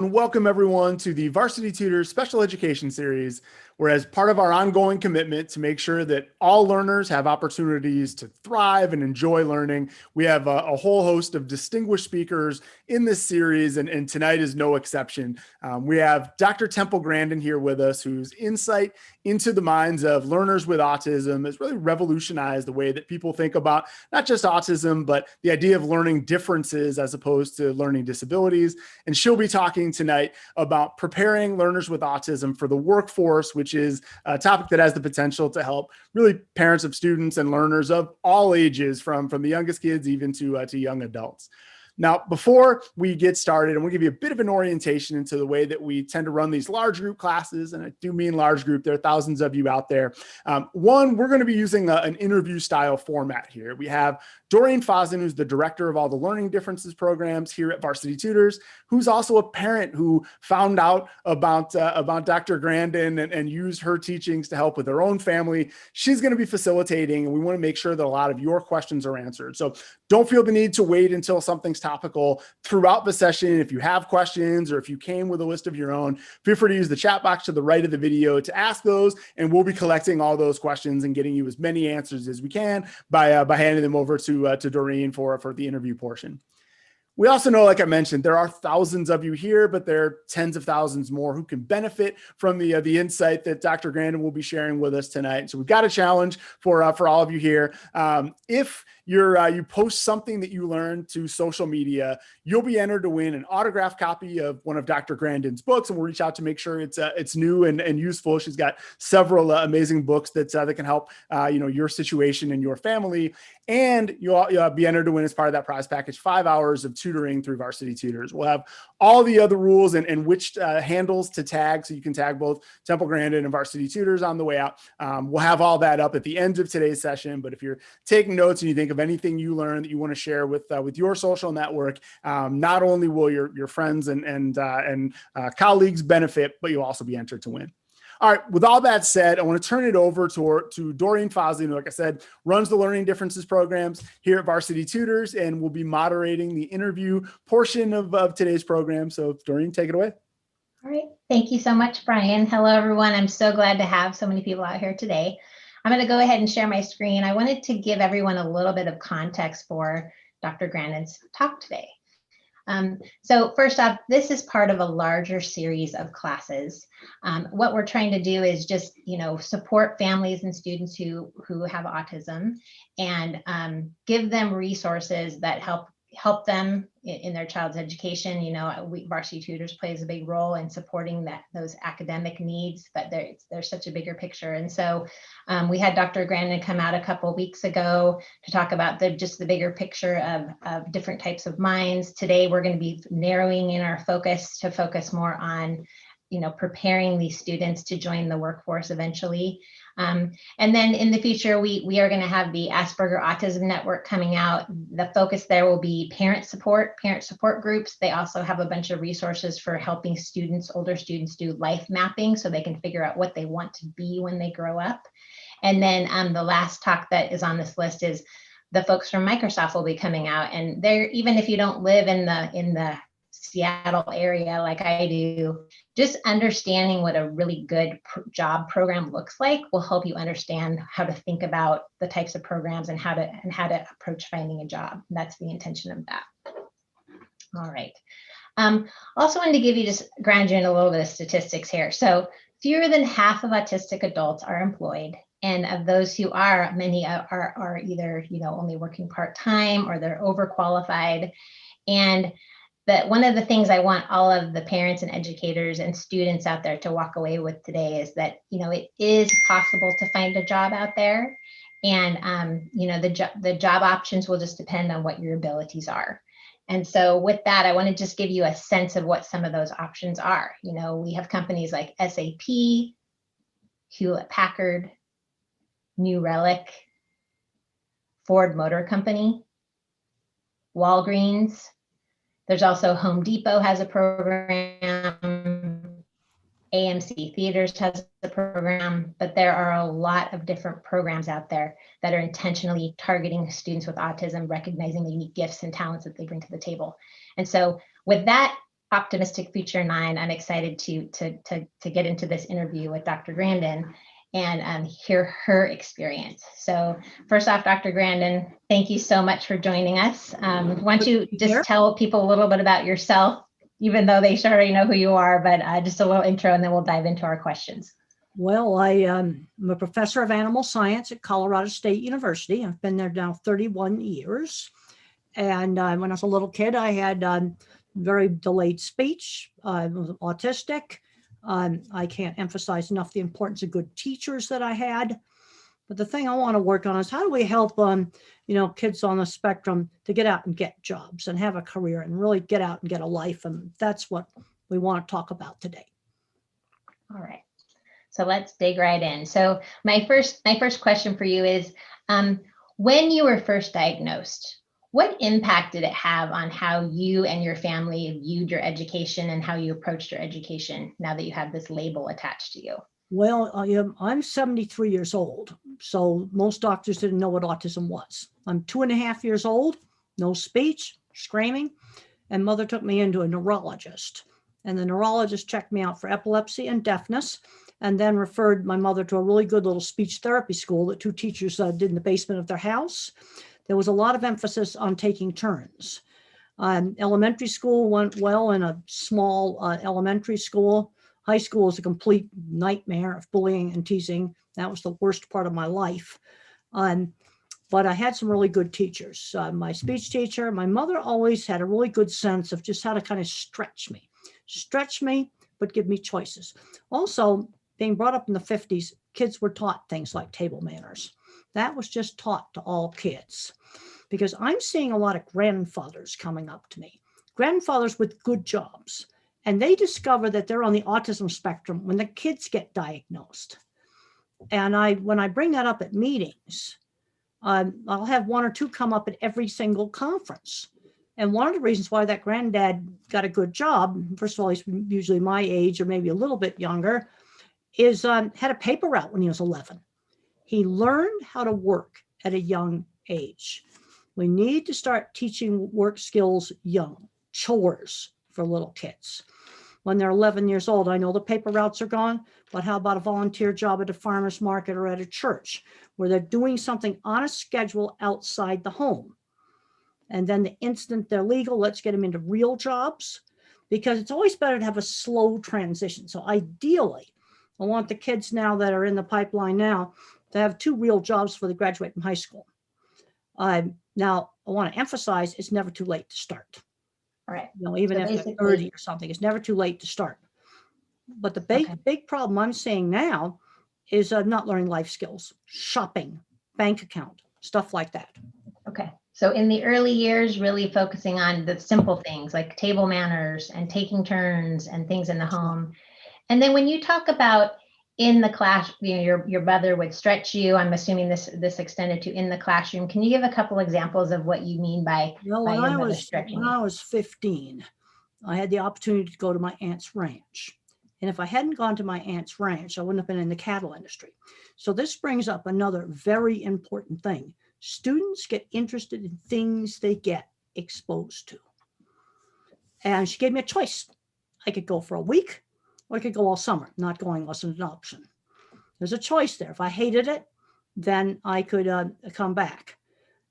Welcome everyone to the Varsity Tutors Special Education Series, where as part of our ongoing commitment to make sure that all learners have opportunities to thrive and enjoy learning, we have a whole host of distinguished speakers in this series, and tonight is no exception. We have Dr. Temple Grandin here with us, whose insight into the minds of learners with autism has really revolutionized the way that people think about not just autism, but the idea of learning differences as opposed to learning disabilities. And she'll be talking tonight about preparing learners with autism for the workforce, which is a topic that has the potential to help really parents of students and learners of all ages, from the youngest kids even to young adults. Now, before we get started, I'm going to give you a bit of an orientation into the way that we tend to run these large group classes. And I do mean large group. There are thousands of you out there. One, we're going to be using an interview style format here. We have Doreen Fosin, who's the director of all the Learning Differences programs here at Varsity Tutors, who's also a parent who found out about Dr. Grandin and used her teachings to help with her own family. She's going to be facilitating, and we want to make sure that a lot of your questions are answered. So don't feel the need to wait until something's topical. Throughout the session, if you have questions or if you came with a list of your own, feel free to use the chat box to the right of the video to ask those, and we'll be collecting all those questions and getting you as many answers as we can by handing them over to Doreen for the interview portion. We also know, like I mentioned, there are thousands of you here, but there are tens of thousands more who can benefit from the insight that Dr. Grandin will be sharing with us tonight. So we've got a challenge for all of you here. If you post something that you learned to social media, you'll be entered to win an autographed copy of one of Dr. Grandin's books, and we'll reach out to make sure it's new and useful. She's got several amazing books that can help your situation and your family. And you'll be entered to win, as part of that prize package, 5 hours of tutoring through Varsity Tutors. We'll have all the other rules and which handles to tag, so you can tag both Temple Grandin and Varsity Tutors on the way out. We'll have all that up at the end of today's session. But if you're taking notes and you think of anything you learned that you want to share with your social network, not only will your friends and colleagues benefit, but you'll also be entered to win. All right, with all that said, I want to turn it over to Doreen Fosin, who, like I said, runs the Learning Differences programs here at Varsity Tutors, and will be moderating the interview portion of today's program. So Doreen, take it away. All right, thank you so much, Brian. Hello, everyone. I'm so glad to have so many people out here today. I'm going to go ahead and share my screen. I wanted to give everyone a little bit of context for Dr. Grandin's talk today. So first off, this is part of a larger series of classes. What we're trying to do is just, support families and students who have autism, and give them resources that help them in their child's education. Varsity Tutors plays a big role in supporting those academic needs, but there's such a bigger picture. And so we had Dr. Grandin come out a couple of weeks ago to talk about the bigger picture of different types of minds. Today, we're going to be narrowing in our focus to focus more on preparing these students to join the workforce eventually. And then in the future, we are going to have the Asperger Autism Network coming out. The focus there will be parent support groups. They also have a bunch of resources for helping older students do life mapping, so they can figure out what they want to be when they grow up. And then the last talk that is on this list is the folks from Microsoft will be coming out. And even if you don't live in the Seattle area like I do, just understanding what a really good job program looks like will help you understand how to think about the types of programs and how to approach finding a job. That's the intention of that. All right. Also wanted to give you, just ground you in a little bit of statistics here. So fewer than half of autistic adults are employed. And of those who are, many are either only working part-time, or they're overqualified. And one of the things I want all of the parents and educators and students out there to walk away with today is that, it is possible to find a job out there. And, the job options will just depend on what your abilities are. And so with that, I want to just give you a sense of what some of those options are. We have companies like SAP, Hewlett-Packard, New Relic, Ford Motor Company, Walgreens. There's also Home Depot has a program, AMC Theaters has a program, but there are a lot of different programs out there that are intentionally targeting students with autism, recognizing the unique gifts and talents that they bring to the table. And so with that Optimistic Future 9. I'm excited to get into this interview with Dr. Grandin and hear her experience. So first off, Dr. Grandin, thank you so much for joining us. Why don't you just tell people a little bit about yourself, even though they should already know who you are, but just a little intro, and then we'll dive into our questions. Well, I'm a professor of animal science at Colorado State University. I've been there now 31 years. And when I was a little kid, I had very delayed speech. I was autistic. I can't emphasize enough the importance of good teachers that I had. But the thing I want to work on is how do we help kids on the spectrum to get out and get jobs and have a career and really get out and get a life. And that's what we want to talk about today. All right. So let's dig right in. So my first question for you is, when you were first diagnosed, what impact did it have on how you and your family viewed your education and how you approached your education now that you have this label attached to you? Well, I'm 73 years old, so most doctors didn't know what autism was. I'm 2.5 years old, no speech, screaming, and mother took me into a neurologist. And the neurologist checked me out for epilepsy and deafness, and then referred my mother to a really good little speech therapy school that 2 teachers did in the basement of their house. There was a lot of emphasis on taking turns. Elementary school went well in a small elementary school. High school is a complete nightmare of bullying and teasing. That was the worst part of my life. But I had some really good teachers. My speech teacher, my mother always had a really good sense of just how to kind of stretch me, but give me choices. Also, being brought up in the 50s, kids were taught things like table manners. That was just taught to all kids, because I'm seeing a lot of grandfathers coming up to me, grandfathers with good jobs, and they discover that they're on the autism spectrum when the kids get diagnosed. And when I bring that up at meetings, I'll have 1 or 2 come up at every single conference. And one of the reasons why that granddad got a good job, first of all, he's usually my age or maybe a little bit younger, is had a paper route when he was 11. He learned how to work at a young age. We need to start teaching work skills young, chores for little kids. When they're 11 years old, I know the paper routes are gone, but how about a volunteer job at a farmer's market or at a church where they're doing something on a schedule outside the home? And then the instant they're legal, let's get them into real jobs, because it's always better to have a slow transition. So ideally, I want the kids now that are in the pipeline now to have 2 real jobs before they graduate from high school. Now, I want to emphasize it's never too late to start. All right. Even so if they're 30 or something, it's never too late to start. But the big problem I'm seeing now is not learning life skills, shopping, bank account, stuff like that. Okay. So in the early years, really focusing on the simple things like table manners and taking turns and things in the home. And then when you talk about in the class, your mother would stretch you. I'm assuming this extended to in the classroom. Can you give a couple examples of what you mean by when I was 15, I had the opportunity to go to my aunt's ranch. And if I hadn't gone to my aunt's ranch, I wouldn't have been in the cattle industry. So this brings up another very important thing. Students get interested in things they get exposed to. And she gave me a choice. I could go for a week, or I could go all summer. Not going wasn't an option. There's a choice there. If I hated it, then I could come back.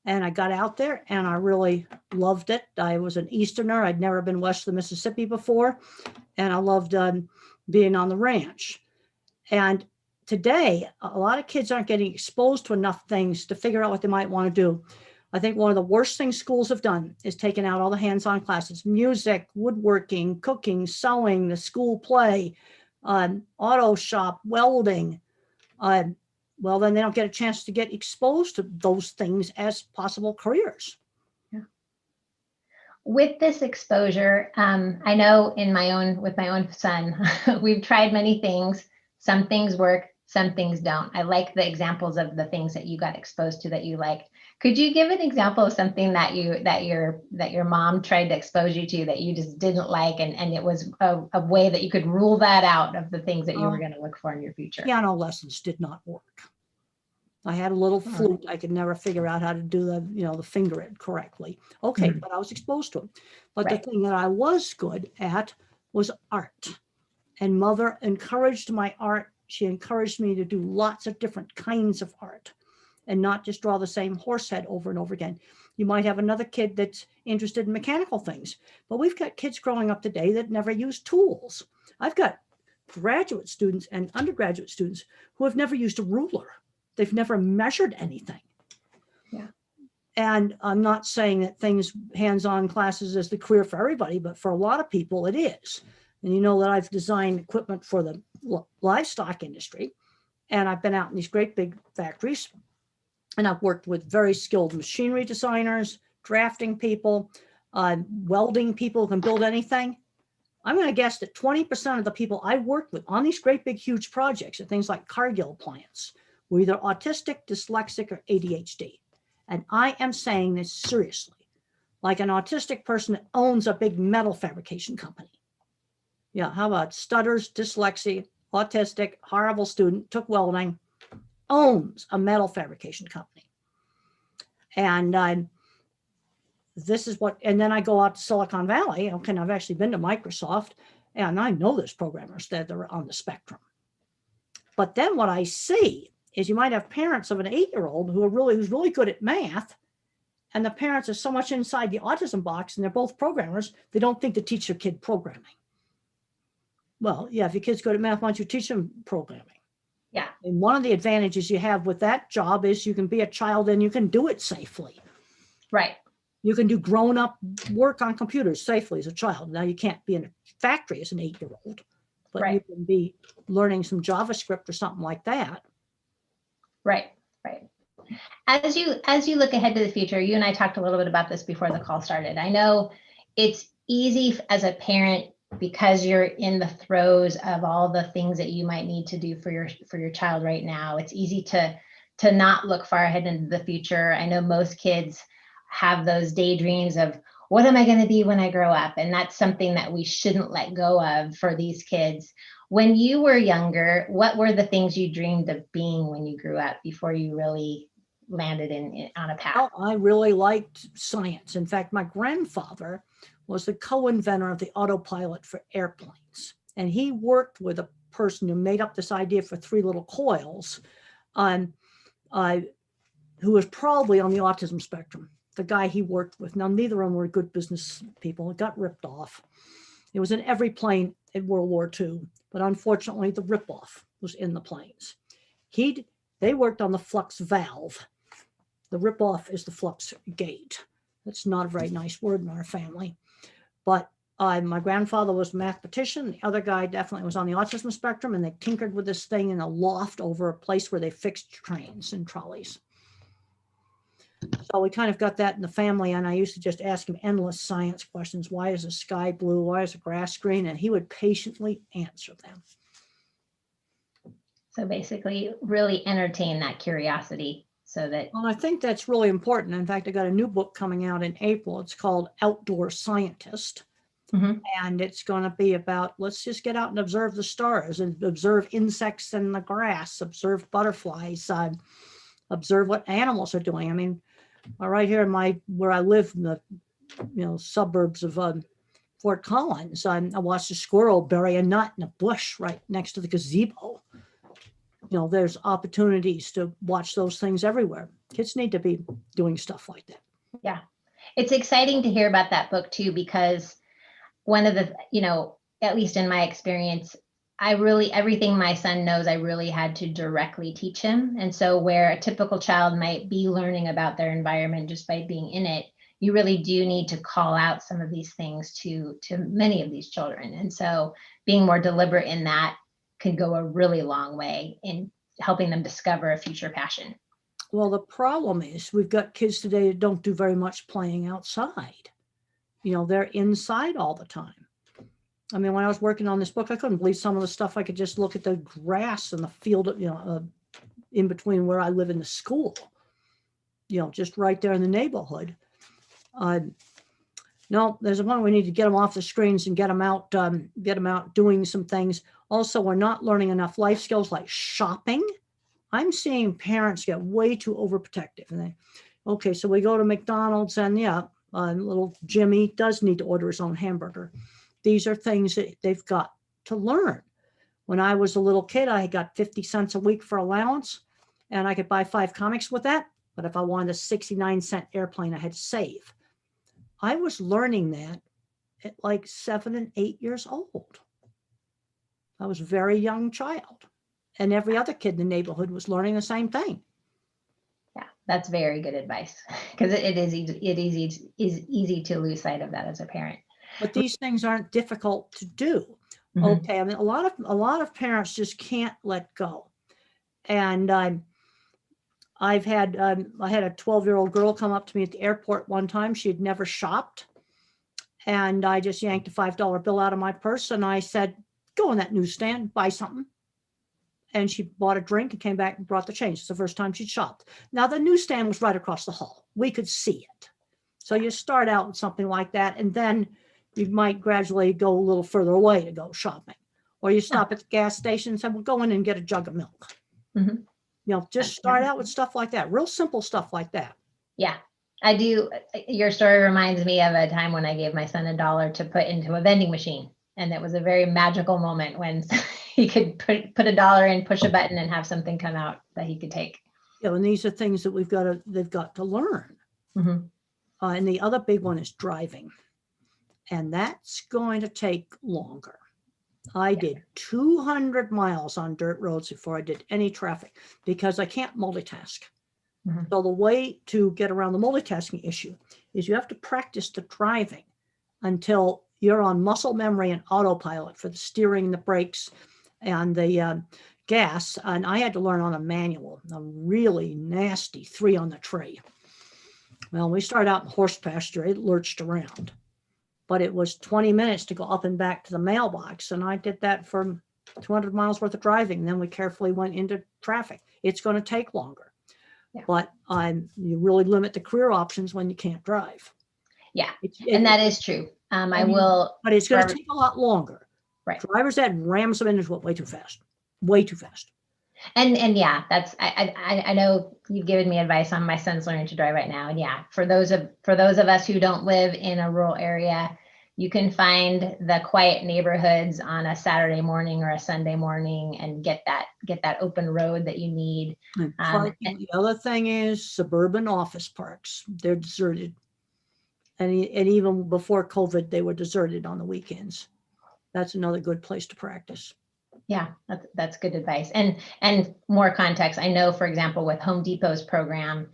And I got out there and I really loved it. I was an Easterner. I'd never been west of the Mississippi before. And I loved being on the ranch. And today, a lot of kids aren't getting exposed to enough things to figure out what they might want to do. I think one of the worst things schools have done is taken out all the hands-on classes: music, woodworking, cooking, sewing, the school play, auto shop, welding. Well, then they don't get a chance to get exposed to those things as possible careers. Yeah. With this exposure, I know with my own son, we've tried many things. Some things work, some things don't. I like the examples of the things that you got exposed to that you liked. Could you give an example of something that your mom tried to expose you to that you just didn't like, and it was a way that you could rule that out of the things that you were going to look for in your future? Piano lessons did not work. I had a little flute. I could never figure out how to do the finger it correctly. Okay, but I was exposed to it. But Right. the thing that I was good at was art. And mother encouraged my art. She encouraged me to do lots of different kinds of art and not just draw the same horse head over and over again. You might have another kid that's interested in mechanical things, but we've got kids growing up today that never use tools. I've got graduate students and undergraduate students who have never used a ruler. They've never measured anything. Yeah. And I'm not saying that hands-on classes is the career for everybody, but for a lot of people it is. And you know that I've designed equipment for the livestock industry, and I've been out in these great big factories, and I've worked with very skilled machinery designers, drafting people, welding people who can build anything. I'm going to guess that 20% of the people I worked with on these great big huge projects at things like Cargill plants were either autistic, dyslexic, or ADHD. And I am saying this seriously, like an autistic person that owns a big metal fabrication company. Yeah, how about stutters, dyslexia, autistic, horrible student, took welding, owns a metal fabrication company. And this is what, and then I go out to Silicon Valley. Okay, and I've actually been to Microsoft, and I know there's programmers that are on the spectrum. But then what I see is you might have parents of an 8-year-old who's really good at math, and the parents are so much inside the autism box, and they're both programmers, they don't think to teach their kid programming. Well, yeah, if your kid's good at math, why don't you teach them programming? Yeah. And one of the advantages you have with that job is you can be a child and you can do it safely. Right. You can do grown-up work on computers safely as a child. Now, you can't be in a factory as an 8-year-old, but Right. you can be learning some JavaScript or something like that. Right. Right. As you look ahead to the future, you and I talked a little bit about this before the call started. I know it's easy as a parent because you're in the throes of all the things that you might need to do for your child right now. It's easy to not look far ahead into the future. I know most kids have those daydreams of what am I going to be when I grow up? And that's something that we shouldn't let go of for these kids. When you were younger, what were the things you dreamed of being when you grew up before you really landed on a path? Oh, I really liked science. In fact, my grandfather was the co-inventor of the autopilot for airplanes. And he worked with a person who made up this idea for 3 little coils, who was probably on the autism spectrum, the guy he worked with. Now, neither of them were good business people. It got ripped off. It was in every plane in World War II, but unfortunately, the ripoff was in the planes. They worked on the flux valve. The ripoff is the flux gate. That's not a very nice word in our family. But my grandfather was a mathematician. The other guy definitely was on the autism spectrum, and they tinkered with this thing in a loft over a place where they fixed trains and trolleys. So we kind of got that in the family, and I used to just ask him endless science questions. Why is the sky blue? Why is the grass green? And he would patiently answer them. So basically, really entertain that curiosity so that. Well, I think that's really important. In fact, I got a new book coming out in April. It's called Outdoor Scientist. Mhm. And it's going to be about, let's just get out and observe the stars and observe insects in the grass, observe butterflies, observe what animals are doing. I mean, right here in where I live in the suburbs of Fort Collins, I watched a squirrel bury a nut in a bush right next to the gazebo. There's opportunities to watch those things everywhere. Kids need to be doing stuff like that. Yeah. It's exciting to hear about that book too, because one of the, at least in my experience, everything my son knows, I really had to directly teach him. And so where a typical child might be learning about their environment just by being in it, you really do need to call out some of these things to many of these children. And so being more deliberate in that can go a really long way in helping them discover a future passion. Well, the problem is we've got kids today that don't do very much playing outside. They're inside all the time. I mean, when I was working on this book, I couldn't believe some of the stuff. I could just look at the grass in the field, in between where I live in the school, just right there in the neighborhood. No, there's a point we need to get them off the screens and get them out doing some things. Also, we're not learning enough life skills like shopping. I'm seeing parents get way too overprotective. And okay, so we go to McDonald's and little Jimmy does need to order his own hamburger. These are things that they've got to learn. When I was a little kid, I got 50 cents a week for allowance and I could buy 5 comics with that. But if I wanted a 69-cent airplane, I had to save. I was learning that at like 7 and 8 years old. I was a very young child. And every other kid in the neighborhood was learning the same thing. Yeah, that's very good advice, because it is easy to lose sight of that as a parent. But these things aren't difficult to do. Mhm. Okay, I mean, a lot of parents just can't let go. And I had a 12-year-old girl come up to me at the airport one time. She had never shopped, and I just yanked a $5 bill out of my purse and I said, "Go on that newsstand, buy something." And she bought a drink and came back and brought the change. It's the first time she'd shopped. Now the newsstand was right across the hall. We could see it. So you start out with something like that, and then you might gradually go a little further away to go shopping. Or you stop at the gas station and say, "Well, go in and get a jug of milk." Mhm. Just start out with stuff like that, real simple stuff like that. Yeah, I do. Your story reminds me of a time when I gave my son $1 to put into a vending machine. And it was a very magical moment when he could put $1 in, push a button, and have something come out that he could take. And these are things that they've got to learn. Mm-hmm. And the other big one is driving. And that's going to take longer. I did 200 miles on dirt roads before I did any traffic because I can't multitask. Mm-hmm. So the way to get around the multitasking issue is you have to practice the driving until you're on muscle memory and autopilot for the steering, the brakes, and the gas. And I had to learn on a manual, a really nasty 3 on the tree. Well, we started out in horse pasture. It lurched around. But it was 20 minutes to go up and back to the mailbox. And I did that for 200 miles worth of driving. Then we carefully went into traffic. It's going to take longer. Yeah. But you really limit the career options when you can't drive. Yeah, and that is true. I will. But it's going to take a lot longer. Right. Drivers that rams them into it way too fast. Way too fast. And yeah, that's I know you've given me advice on my son's learning to drive right now. And yeah, for those of us who don't live in a rural area, you can find the quiet neighborhoods on a Saturday morning or a Sunday morning and get that open road that you need. And the other thing is suburban office parks. They're deserted. And even before COVID, they were deserted on the weekends. That's another good place to practice. Yeah, that's good advice. And more context, I know, for example, with Home Depot's program,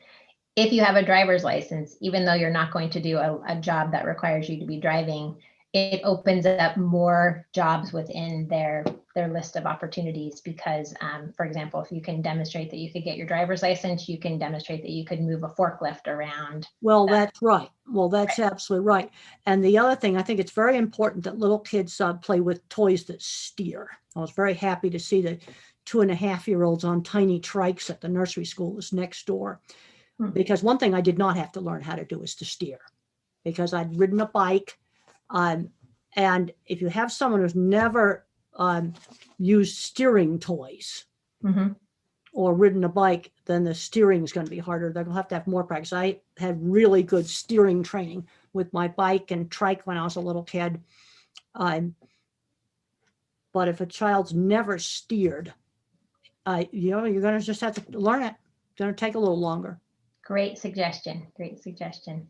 if you have a driver's license, even though you're not going to do a job that requires you to be driving, it opens up more jobs within their list of opportunities because, for example, if you can demonstrate that you could get your driver's license, you can demonstrate that you could move a forklift around. Well, that's right. Well, that's absolutely right. And the other thing, I think it's very important that little kids play with toys that steer. I was very happy to see the 2.5-year-olds on tiny trikes at the nursery school was next door. Because one thing I did not have to learn how to do is to steer because I'd ridden a bike. And if you have someone who's never used steering toys or ridden a bike, then the steering is going to be harder. They'll have to have more practice. I had really good steering training with my bike and trike when I was a little kid. But if a child's never steered, you're going to just have to learn it. It's going to take a little longer. Great suggestion. Great suggestion.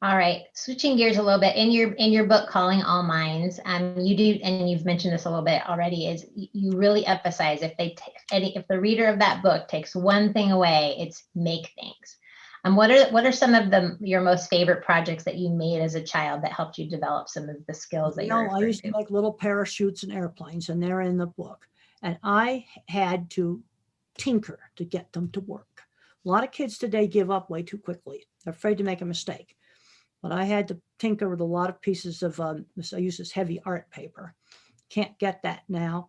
All right, switching gears a little bit. In your book, Calling All Minds, you do, and you've mentioned this a little bit already, is you really emphasize if the reader of that book takes one thing away, it's make things. What are some of your most favorite projects that you made as a child that helped you develop some of the skills that I used to make little parachutes and airplanes, and they're in the book. And I had to tinker to get them to work. A lot of kids today give up way too quickly. They're afraid to make a mistake. But I had to tinker with a lot of pieces of, I use this heavy art paper. Can't get that now.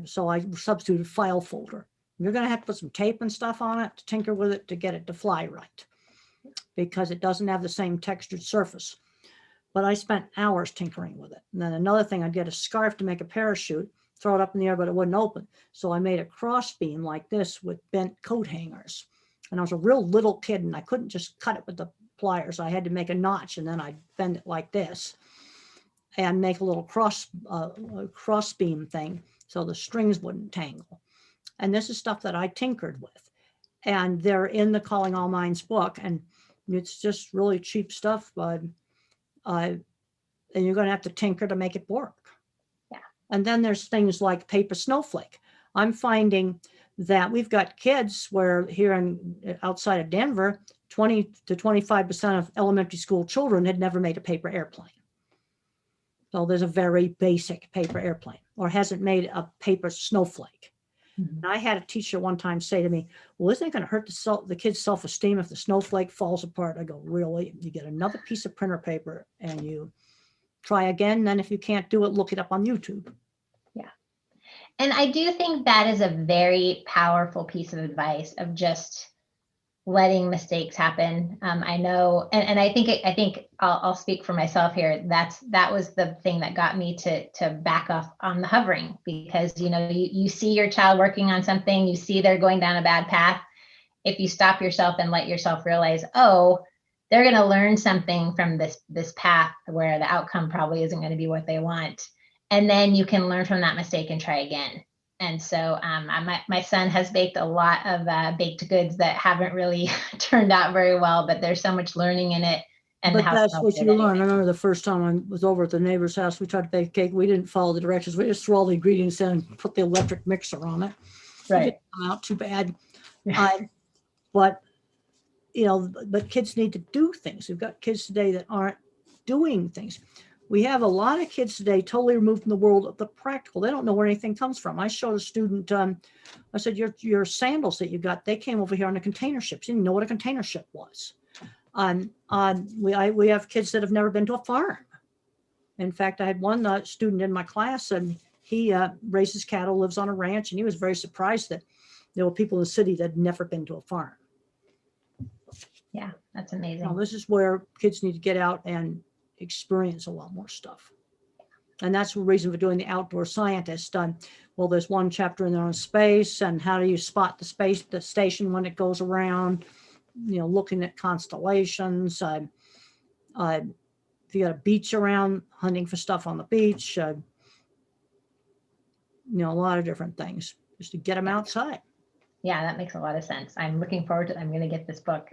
So I substituted file folder. You're going to have to put some tape and stuff on it to tinker with it to get it to fly right because it doesn't have the same textured surface. But I spent hours tinkering with it. And then another thing, I'd get a scarf to make a parachute. throw it up in the air, but it wouldn't open. So I made a cross beam like this with bent coat hangers. And I was a real little kid and I couldn't just cut it with the pliers. I had to make a notch and then I'd bend it like this and make a little cross beam thing so the strings wouldn't tangle. And this is stuff that I tinkered with. And they're in the Calling All Minds book. And it's just really cheap stuff. And you're going to have to tinker to make it work. Yeah. And then there's things like paper snowflake. I'm finding that we've got kids where here outside of Denver, 20 to 25% of elementary school children had never made a paper airplane. So there's a very basic paper airplane or hasn't made a paper snowflake. Mm-hmm. And I had a teacher one time say to me, well, isn't it going to hurt the kid's self-esteem if the snowflake falls apart? I go, really? You get another piece of printer paper and you try again. Then if you can't do it, look it up on YouTube. Yeah. And I do think that is a very powerful piece of advice of just letting mistakes happen. I know, and I think I'll speak for myself here. That was the thing that got me to back off on the hovering, because you see your child working on something, you see they're going down a bad path. If you stop yourself and let yourself realize, oh, they're going to learn something from this path where the outcome probably isn't going to be what they want, and then you can learn from that mistake and try again. And so my son has baked a lot of baked goods that haven't really turned out very well, but there's so much learning in it. And but that's what you learn. I remember the first time I was over at the neighbor's house, we tried to bake a cake. We didn't follow the directions. We just threw all the ingredients in and put the electric mixer on it. Right. It didn't come out too bad. But kids need to do things. We've got kids today that aren't doing things. We have a lot of kids today totally removed from the world of the practical. They don't know where anything comes from. I showed a student, I said, your sandals that you got, they came over here on a container ship. She didn't know what a container ship was. We have kids that have never been to a farm. In fact, I had one student in my class, and he raises cattle, lives on a ranch, and he was very surprised that there were people in the city that had never been to a farm. Yeah, that's amazing. This is where kids need to get out and experience a lot more stuff. And that's the reason for doing the outdoor scientist. Well, there's one chapter in there on space and how do you spot the station when it goes around, looking at constellations. If you got a beach around, hunting for stuff on the beach, a lot of different things just to get them outside. Yeah, that makes a lot of sense. I'm looking forward to it. I'm going to get this book.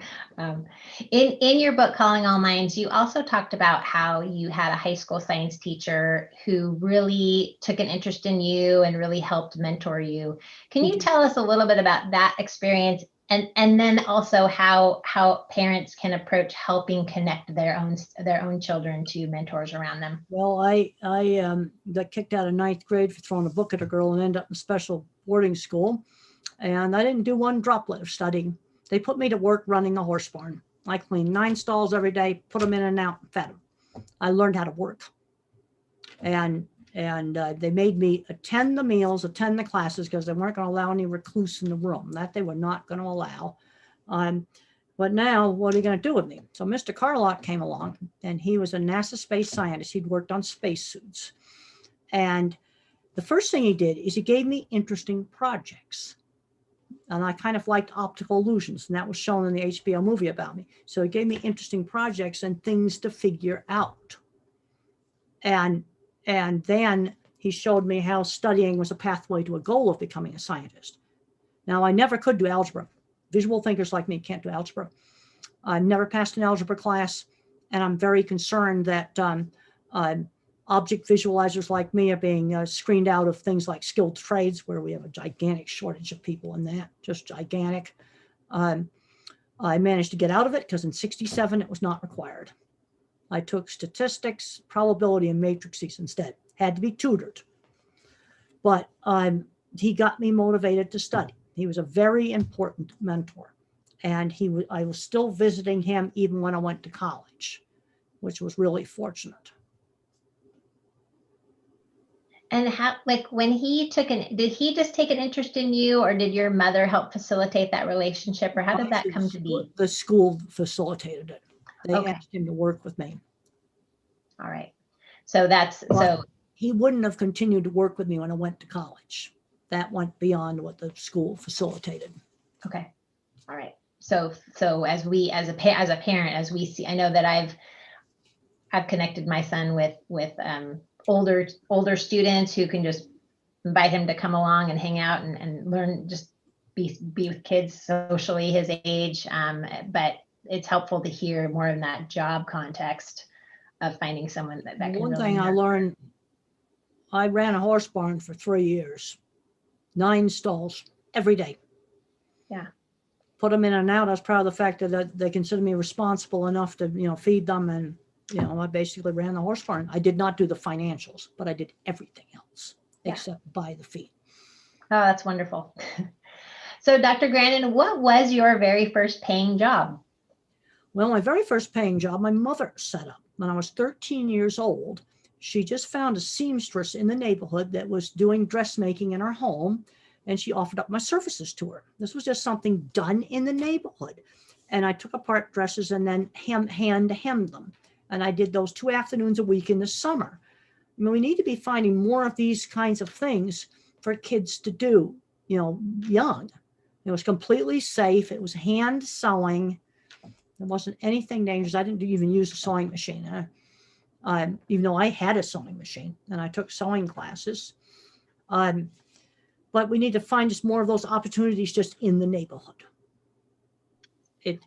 In your book, Calling All Minds, you also talked about how you had a high school science teacher who really took an interest in you and really helped mentor you. Can you tell us a little bit about that experience, and then also how parents can approach helping connect their own children to mentors around them? Well, I got kicked out of 9th grade for throwing a book at a girl and ended up in special boarding school. And I didn't do one droplet of studying. They put me to work running a horse barn. I cleaned 9 stalls every day, put them in and out, and fed them. I learned how to work. And they made me attend the meals, attend the classes, because they weren't going to allow any recluse in the room. That they were not going to allow. But now, what are you going to do with me? So Mr. Carlock came along, and he was a NASA space scientist. He'd worked on spacesuits. And the first thing he did is he gave me interesting projects. And I kind of liked optical illusions, and that was shown in the HBO movie about me. So he gave me interesting projects and things to figure out. And then he showed me how studying was a pathway to a goal of becoming a scientist. Now, I never could do algebra. Visual thinkers like me can't do algebra. I never passed an algebra class, and I'm very concerned that object visualizers like me are being screened out of things like skilled trades, where we have a gigantic shortage of people in that, just gigantic. I managed to get out of it because in '67 it was not required. I took statistics, probability, and matrices instead. Had to be tutored. But he got me motivated to study. He was a very important mentor. And I was still visiting him even when I went to college, which was really fortunate. And how, when he did he just take an interest in you, or did your mother help facilitate that relationship, or how did that come to be? The school facilitated it. They asked him to work with me. All right. So he wouldn't have continued to work with me when I went to college. That went beyond what the school facilitated. Okay. All right. So as a parent, as we see, I know that I've connected my son with older students who can just invite him to come along and hang out and learn, just be with kids socially his age. But it's helpful to hear more in that job context of finding someone that can One really thing I learned, I ran a horse barn for 3 years, 9 stalls every day. Yeah. Put them in and out. I was proud of the fact that they considered me responsible enough to, feed them. And, I basically ran the horse barn. I did not do the financials, but I did everything else except buy the feed. Oh, that's wonderful. So Dr. Grandin, what was your very first paying job? Well, my very first paying job, my mother set up when I was 13 years old. She just found a seamstress in the neighborhood that was doing dressmaking in her home, and she offered up my services to her. This was just something done in the neighborhood. And I took apart dresses and then hand hemmed them. And I did those 2 afternoons a week in the summer. I mean, we need to be finding more of these kinds of things for kids to do, young. It was completely safe. It was hand sewing. There wasn't anything dangerous. I didn't even use a sewing machine, even though I had a sewing machine and I took sewing classes. But we need to find just more of those opportunities just in the neighborhood.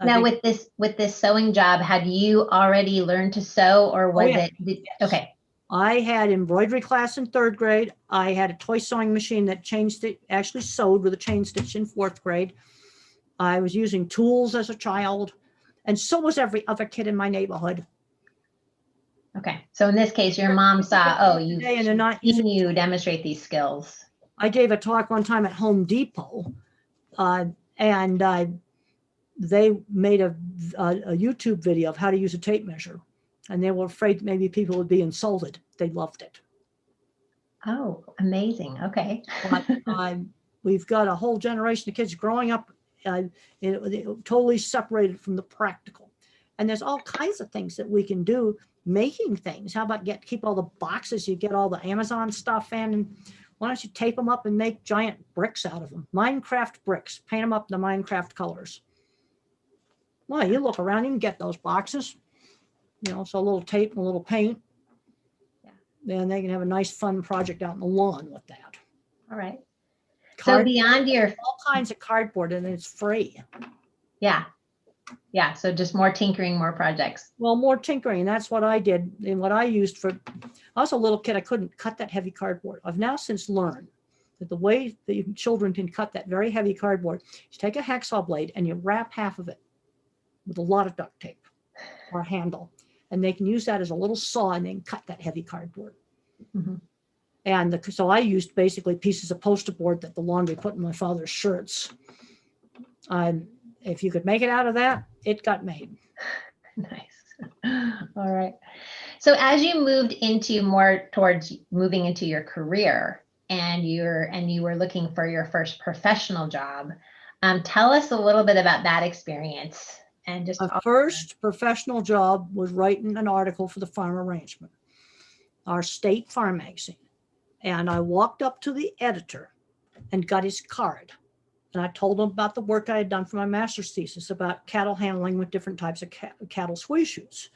Now, with this sewing job, had you already learned to sew, or was it? Yes. Okay. I had embroidery class in 3rd grade. I had a toy sewing machine that actually sewed with a chain stitch in 4th grade. I was using tools as a child, and so was every other kid in my neighborhood. Okay. So in this case, your mom saw, you've seen you demonstrate these skills. I gave a talk one time at Home Depot, and they made a YouTube video of how to use a tape measure, and they were afraid maybe people would be insulted. They loved it. Oh, amazing. Okay. But we've got a whole generation of kids growing up totally separated from the practical. And there's all kinds of things that we can do, making things. How about keep all the boxes, you get all the Amazon stuff in, and why don't you tape them up and make giant bricks out of them? Minecraft bricks, paint them up in the Minecraft colors. Well, you look around, you can get those boxes, so a little tape and a little paint. Yeah. Then they can have a nice fun project out in the lawn with that. All right. So beyond all kinds of cardboard, and it's free. Yeah. Yeah. So just more tinkering, more projects. Well, more tinkering. That's what I did. And what I used I was a little kid. I couldn't cut that heavy cardboard. I've now since learned that the way that children can cut that very heavy cardboard is take a hacksaw blade and you wrap half of it with a lot of duct tape or a handle. And they can use that as a little saw and then cut that heavy cardboard. Mm-hmm. And so I used basically pieces of poster board that the laundry put in my father's shirts. If you could make it out of that, it got made. Nice. All right. So as you moved towards moving into your career, and you were looking for your first professional job, tell us a little bit about that experience. And just my first professional job was writing an article for the Farm Arrangement, our state farm magazine. And I walked up to the editor and got his card. And I told him about the work I had done for my master's thesis about cattle handling with different types of cattle squeeze chutes.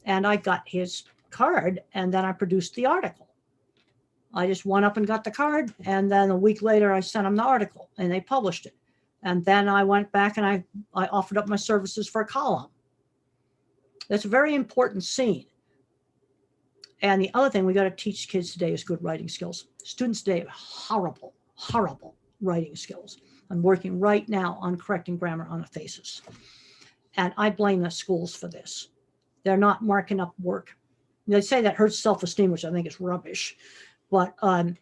And I got his card, and then I produced the article. I just went up and got the card, and then a week later I sent him the article, and they published it. And then I went back and I offered up my services for a column. That's a very important scene. And the other thing we got to teach kids today is good writing skills. Students today have horrible writing skills. I'm working right now on correcting grammar on a thesis. And I blame the schools for this. They're not marking up work. They say that hurts self-esteem, which I think is rubbish. But one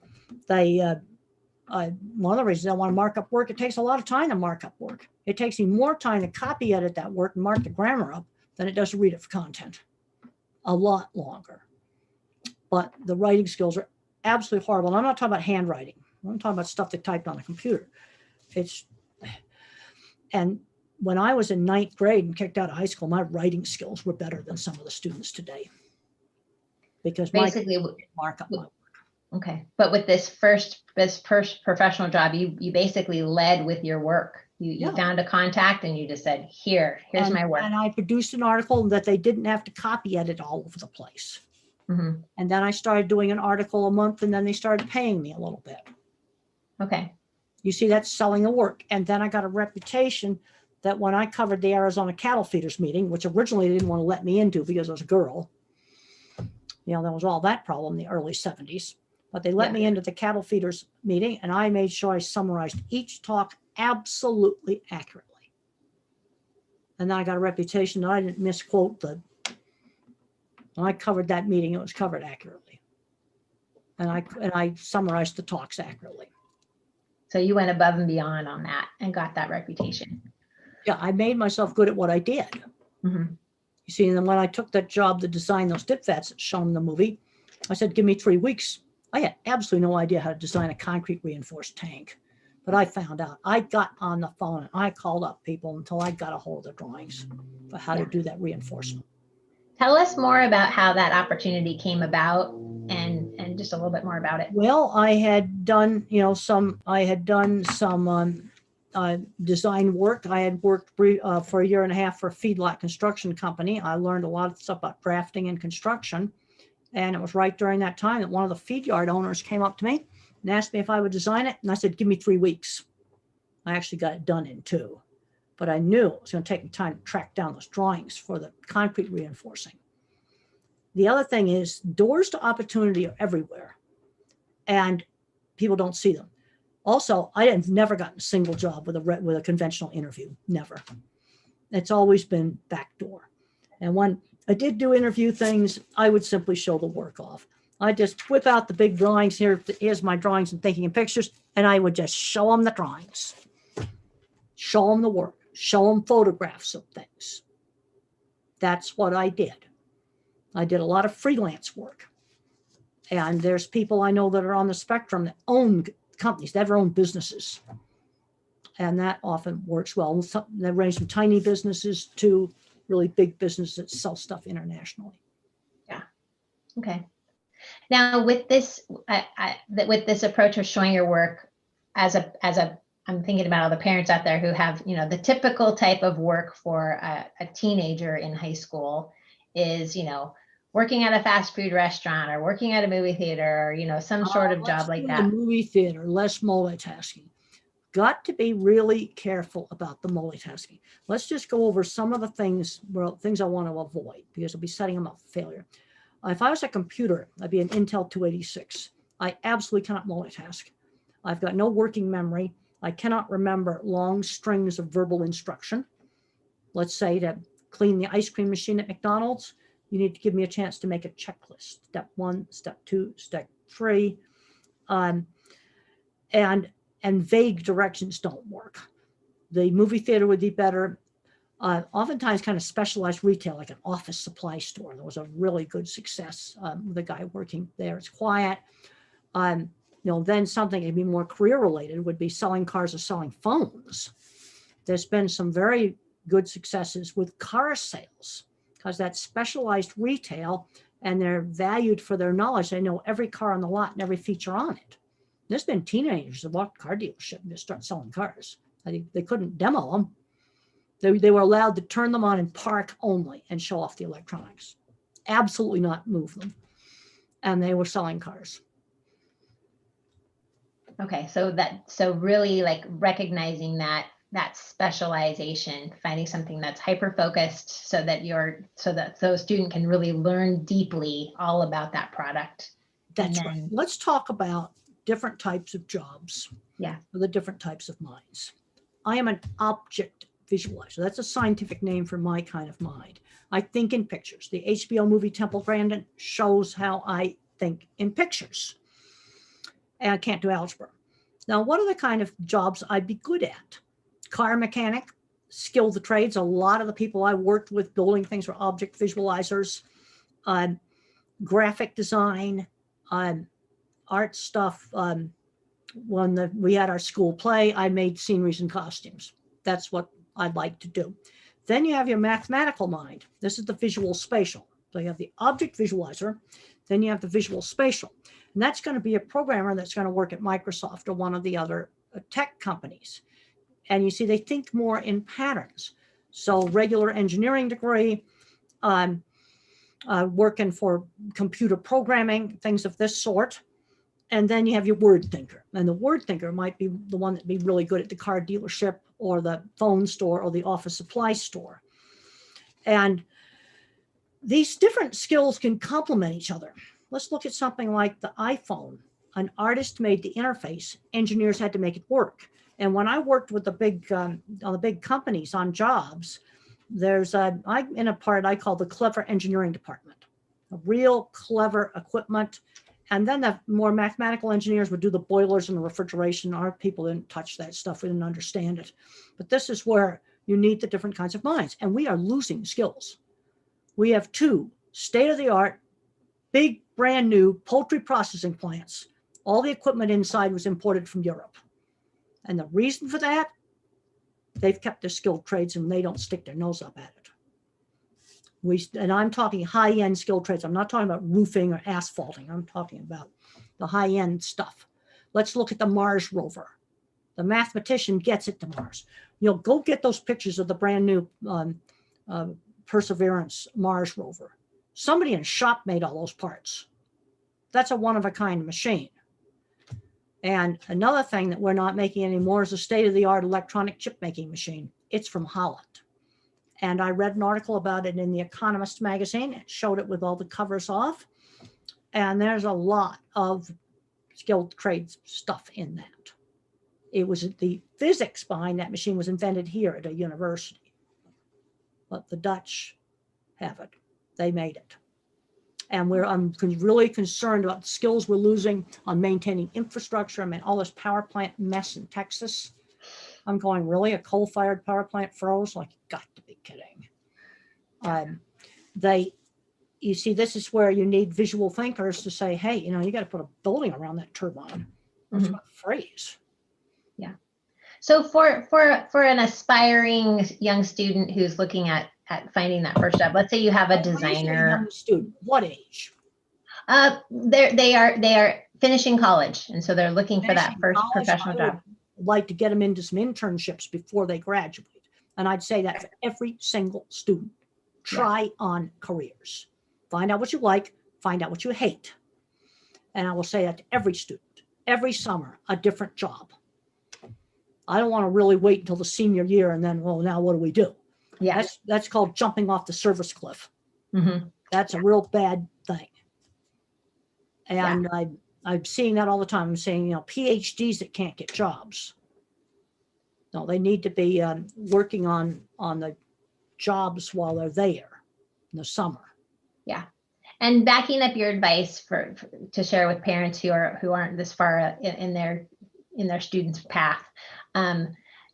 of the reasons I want to mark up work, it takes a lot of time to mark up work. It takes me more time to copy edit that work and mark the grammar up than it does to read it for content. A lot longer. But the writing skills are absolutely horrible. And I'm not talking about handwriting. I'm talking about stuff they typed on a computer. And when I was in 9th grade and kicked out of high school, my writing skills were better than some of the students today. because my Basically, mark up my work. okay. But with this first professional job, you basically led with your work. You Yeah. found a contact and you just said, here's my work. And I produced an article that they didn't have to copy edit all over the place. Mhm. And then I started doing an article a month, and then they started paying me a little bit. Okay. You see, that's selling the work. And then I got a reputation that when I covered the Arizona cattle feeders meeting, which originally they didn't want to let me into because I was a girl, there was all that problem in the early 70s. But they let me into the cattle feeders meeting, and I made sure I summarized each talk absolutely accurately. And then I got a reputation that I didn't misquote when I covered that meeting, it was covered accurately. And I summarized the talks accurately. So you went above and beyond on that and got that reputation. Yeah, I made myself good at what I did. Mm-hmm. You see, and then when I took that job to design those dip vats that shown in the movie, I said, give me 3 weeks. I had absolutely no idea how to design a concrete reinforced tank. But I found out. I got on the phone and I called up people until I got a hold of the drawings for how to do that reinforcement. Tell us more about how that opportunity came about and just a little bit more about it. Well, I had done, some design work. I had worked for a year and a half for a feedlot construction company. I learned a lot of stuff about drafting and construction. And it was right during that time that one of the feed yard owners came up to me and asked me if I would design it. And I said, give me 3 weeks. I actually got it done in 2. But I knew it was going to take me time to track down those drawings for the concrete reinforcing. The other thing is doors to opportunity are everywhere, and people don't see them. Also, I have never gotten a single job with a conventional interview. Never. It's always been backdoor. And when I did do interview things, I would simply show the work off. I just whip out the big drawings. Here's my drawings and thinking in pictures, and I would just show them the drawings, show them the work, show them photographs of things. That's what I did. I did a lot of freelance work. And there's people I know that are on the spectrum that own companies, that have their own businesses. And that often works well. They range from tiny businesses to really big businesses that sell stuff internationally. Yeah. Okay. Now with this, with this approach of showing your work I'm thinking about all the parents out there who have, the typical type of work for a teenager in high school is, working at a fast food restaurant or working at a movie theater or, some sort of job like that. Movie theater, less multitasking. Got to be really careful about the multitasking. Let's just go over some of the things I want to avoid because I'll be setting them up for failure. If I was a computer, I'd be an Intel 286. I absolutely cannot multitask. I've got no working memory. I cannot remember long strings of verbal instruction. Let's say to clean the ice cream machine at McDonald's, you need to give me a chance to make a checklist. Step 1, step 2, step 3. And vague directions don't work. The movie theater would be better. Oftentimes kind of specialized retail, like an office supply store. There was a really good success with a guy working there. It's quiet. Then something that'd be more career related would be selling cars or selling phones. There's been some very good successes with car sales because that's specialized retail and they're valued for their knowledge. They know every car on the lot and every feature on it. There's been teenagers that walked car dealership and just start selling cars. They couldn't demo them. They were allowed to turn them on and park only and show off the electronics. Absolutely not move them. And they were selling cars. Okay, so really like recognizing that specialization, finding something that's hyper focused so that those student can really learn deeply all about that product. That's right. Let's talk about different types of jobs. Yeah. For the different types of minds. I am an object visualizer. That's a scientific name for my kind of mind. I think in pictures. The HBO movie Temple Grandin shows how I think in pictures. And I can't do algebra. Now, what are the kind of jobs I'd be good at? Car mechanic, skill the trades. A lot of the people I worked with building things were object visualizers. Graphic design, art stuff. When we had our school play, I made sceneries and costumes. That's what I'd like to do. Then you have your mathematical mind. This is the visual spatial. So you have the object visualizer. Then you have the visual spatial. And that's going to be a programmer that's going to work at Microsoft or one of the other tech companies. And you see, they think more in patterns. So regular engineering degree, working for computer programming, things of this sort. And then you have your word thinker. And the word thinker might be the one that'd be really good at the car dealership or the phone store or the office supply store. And these different skills can complement each other. Let's look at something like the iPhone. An artist made the interface. Engineers had to make it work. And when I worked with the big companies on jobs, I'm in a part I call the clever engineering department, a real clever equipment. And then the more mathematical engineers would do the boilers and the refrigeration. Our people didn't touch that stuff. We didn't understand it. But this is where you need the different kinds of minds. And we are losing skills. We have 2 state-of-the-art, big, brand new poultry processing plants. All the equipment inside was imported from Europe. And the reason for that, they've kept their skilled trades and they don't stick their nose up at it. And I'm talking high-end skilled trades. I'm not talking about roofing or asphalting. I'm talking about the high-end stuff. Let's look at the Mars Rover. The mathematician gets it to Mars. You'll go get those pictures of the brand new Perseverance Mars Rover. Somebody in a shop made all those parts. That's a one-of-a-kind machine. And another thing that we're not making anymore is a state-of-the-art electronic chip making machine. It's from Holland. And I read an article about it in The Economist magazine. It showed it with all the covers off. And there's a lot of skilled trades stuff in that. It was the physics behind that machine was invented here at a university. But the Dutch have it. They made it. And I'm really concerned about the skills we're losing on maintaining infrastructure. I mean, all this power plant mess in Texas. I'm going, really? A coal-fired power plant froze? Like, you got to be kidding. You see, this is where you need visual thinkers to say, hey, you got to put a building around that turbine. It's going to freeze. Yeah. So for an aspiring young student who's looking at finding that first job, let's say you have a designer. Young student, what age? They are finishing college, and so they're looking for that first professional job. Like to get them into some internships before they graduate. And I'd say that for every single student. Try on careers. Find out what you like, find out what you hate. And I will say that to every student, every summer, a different job. I don't want to really wait until the senior year and then, well, now what do we do? Yeah. That's called jumping off the service cliff. That's a real bad thing. And I'm seeing that all the time. I'm saying, PhDs that can't get jobs. No, they need to be working on the jobs while they're there in the summer. Yeah. And backing up your advice to share with parents who aren't this far in their students' path,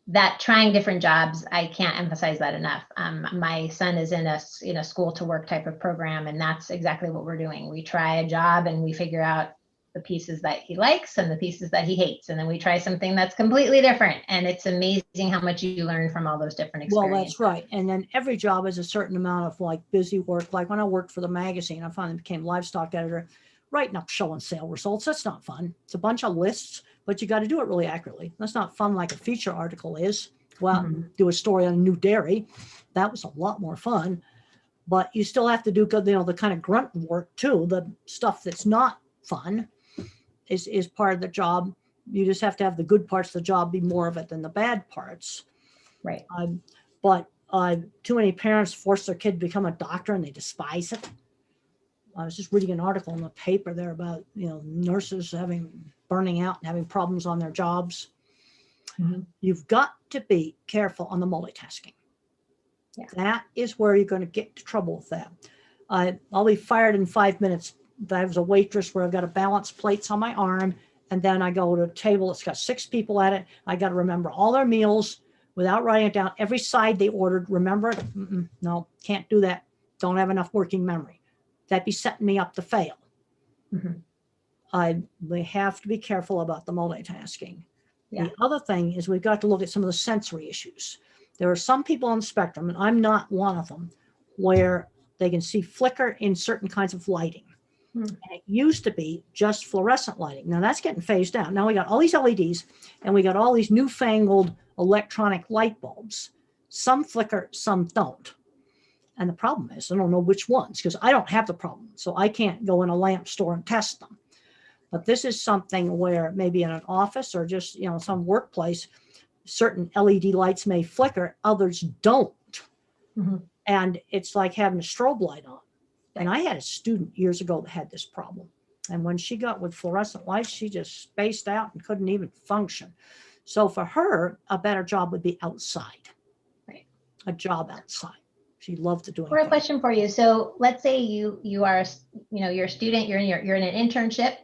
that trying different jobs, I can't emphasize that enough. My son is in a school to work type of program, and that's exactly what we're doing. We try a job and we figure out the pieces that he likes and the pieces that he hates. And then we try something that's completely different. And it's amazing how much you learn from all those different experiences. Well, that's right. And then every job is a certain amount of busy work. Like when I worked for the magazine, I finally became livestock editor, writing up show and sale results. That's not fun. It's a bunch of lists, but you got to do it really accurately. That's not fun like a feature article is. Well, do a story on a new dairy. That was a lot more fun. But you still have to do the kind of grunt work too. The stuff that's not fun is part of the job. You just have to have the good parts of the job be more of it than the bad parts. Right. But too many parents force their kid to become a doctor and they despise it. I was just reading an article in the paper there about, nurses burning out and having problems on their jobs. You've got to be careful on the multitasking. Yeah. That is where you're going to get into trouble with that. I'll be fired in 5 minutes. I was a waitress where I've got to balance plates on my arm, and then I go to a table that's got 6 people at it. I got to remember all their meals without writing it down. Every side they ordered, remember it? No, can't do that. Don't have enough working memory. That'd be setting me up to fail. We have to be careful about the multitasking. Yeah. The other thing is we've got to look at some of the sensory issues. There are some people on the spectrum, and I'm not one of them, where they can see flicker in certain kinds of lighting. And it used to be just fluorescent lighting. Now that's getting phased out. Now we got all these LEDs and we got all these newfangled electronic light bulbs. Some flicker, some don't. And the problem is, I don't know which ones, because I don't have the problem. So I can't go in a lamp store and test them. But this is something where maybe in an office or just, some workplace, certain LED lights may flicker, others don't. And it's like having a strobe light on. And I had a student years ago that had this problem. And when she got with fluorescent lights, she just spaced out and couldn't even function. So for her, a better job would be outside. Right. A job outside. She loved to do it. Or a question for you. So let's say you are, you're a student, you're in an internship,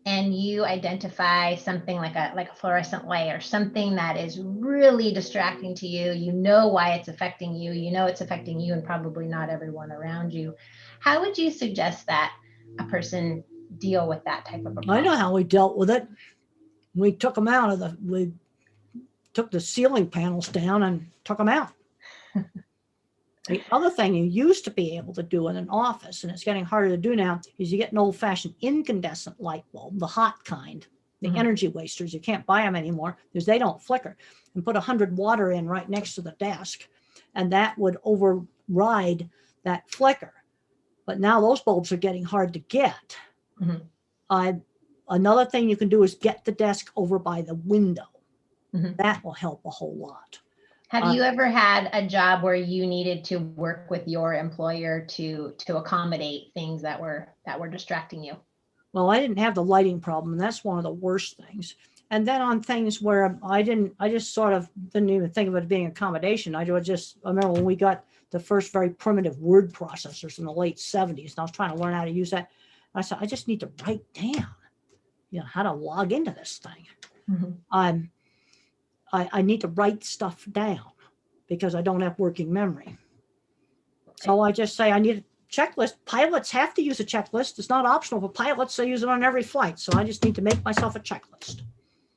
and you identify something like a fluorescent light or something that is really distracting to you. You know why it's affecting you. You know it's affecting you and probably not everyone around you. How would you suggest that a person deal with that type of a problem? I know how we dealt with it. We took them out we took the ceiling panels down and took them out. The other thing you used to be able to do in an office, and it's getting harder to do now, is you get an old-fashioned incandescent light bulb, the hot kind, the energy wasters. You can't buy them anymore because they don't flicker. And put 100 water in right next to the desk, and that would override that flicker. But now those bulbs are getting hard to get. Another thing you can do is get the desk over by the window. That will help a whole lot. Have you ever had a job where you needed to work with your employer to accommodate things that were distracting you? Well, I didn't have the lighting problem, and that's one of the worst things. And then on things where I just sort of didn't even think of it being accommodation. I remember when we got the first very primitive word processors in the late 70s, and I was trying to learn how to use that. I said, I just need to write down, how to log into this thing. I need to write stuff down because I don't have working memory. So I just say I need a checklist. Pilots have to use a checklist. It's not optional for pilots. They use it on every flight. So I just need to make myself a checklist.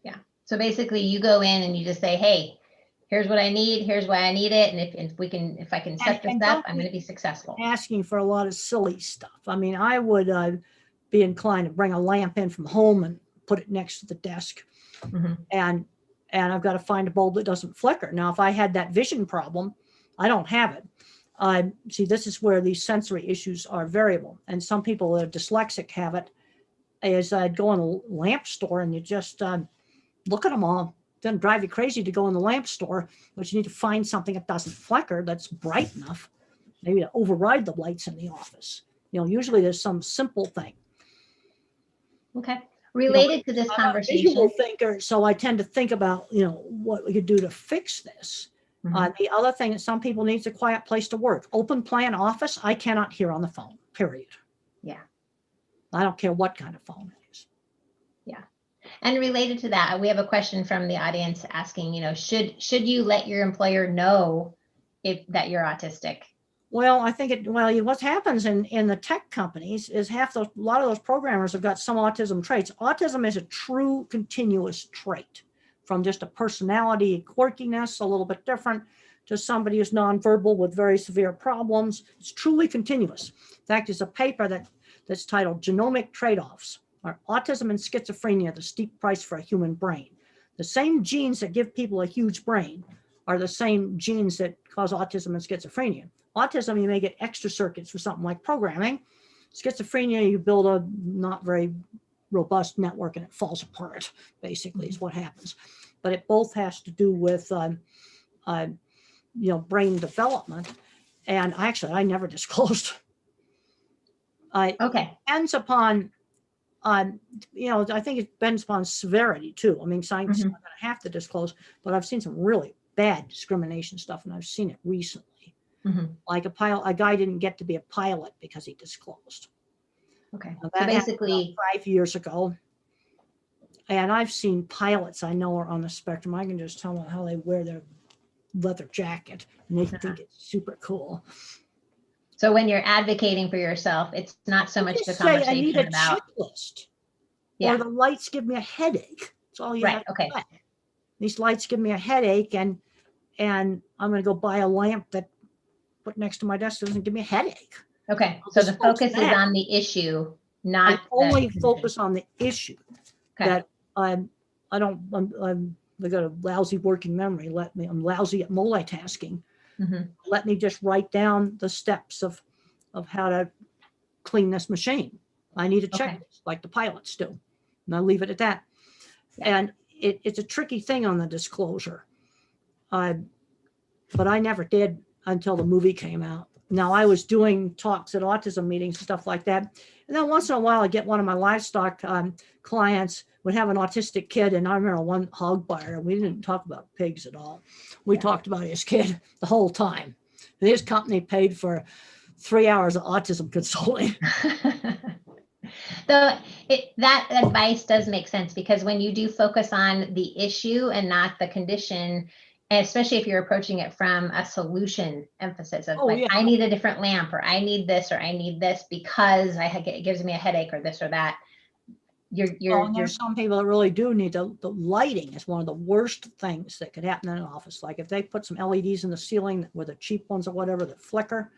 Yeah. So basically you go in and you just say, hey, here's what I need. Here's why I need it. And if I can set this up, I'm going to be successful. Asking for a lot of silly stuff. I mean, I would be inclined to bring a lamp in from home and put it next to the desk. And I've got to find a bulb that doesn't flicker. Now, if I had that vision problem, I don't have it. See, this is where these sensory issues are variable. And some people that are dyslexic have it. Is I'd go in a lamp store and you just look at them all. It doesn't drive you crazy to go in the lamp store, but you need to find something that doesn't flicker, that's bright enough, maybe to override the lights in the office. Usually there's some simple thing. Okay. Related to this conversation. I'm a visual thinker, so I tend to think about, what we could do to fix this. The other thing that some people need is a quiet place to work. Open plan office, I cannot hear on the phone, period. Yeah. I don't care what kind of phone it is. Yeah. And related to that, we have a question from the audience asking, should you let your employer know that you're autistic? Well, I think what happens in the tech companies is a lot of those programmers have got some autism traits. Autism is a true continuous trait, from just a personality quirkiness, a little bit different, to somebody who's nonverbal with very severe problems. It's truly continuous. In fact, there's a paper that's titled Genomic Trade-offs: Are Autism and Schizophrenia the Steep Price for a Human Brain? The same genes that give people a huge brain are the same genes that cause autism and schizophrenia. Autism, you may get extra circuits for something like programming. Schizophrenia, you build a not very robust network and it falls apart, basically, is what happens. But it both has to do with, brain development. And I never disclosed. Okay. It depends upon, I think it depends upon severity too. I mean, scientists are going to have to disclose, but I've seen some really bad discrimination stuff, and I've seen it recently. Like a guy didn't get to be a pilot because he disclosed. Okay. So basically 5 years ago. And I've seen pilots I know are on the spectrum. I can just tell them how they wear their leather jacket and they think it's super cool. So when you're advocating for yourself, it's not so much the conversation I need a about checklist. Yeah. Or the lights give me a headache. That's all you have to say. These lights give me a headache, and I'm going to go buy a lamp that put next to my desk doesn't give me a headache. Okay. So the focus is on the issue not only the focus on the issue. Okay. That I got a lousy working memory. I'm lousy at multitasking. Mhm. Let me just write down the steps of how to clean this machine. I need a Okay. checklist like the pilots do. And I'll leave it at that. Yeah. And it's a tricky thing on the disclosure. But I never did until the movie came out. Now, I was doing talks at autism meetings and stuff like that. And then once in a while, I get one of my livestock clients would have an autistic kid. And I remember one hog buyer, we didn't talk about pigs at all. We talked about his kid the whole time. His company paid for 3 hours of autism consulting. Though that advice does make sense, because when you do focus on the issue and not the condition, and especially if you're approaching it from a solution emphasis of I need a different lamp, or I need this, or I need this because it gives me a headache, or this or that. There's some people that really do need the lighting is one of the worst things that could happen in an office. Like if they put some LEDs in the ceiling, where the cheap ones or whatever that flicker,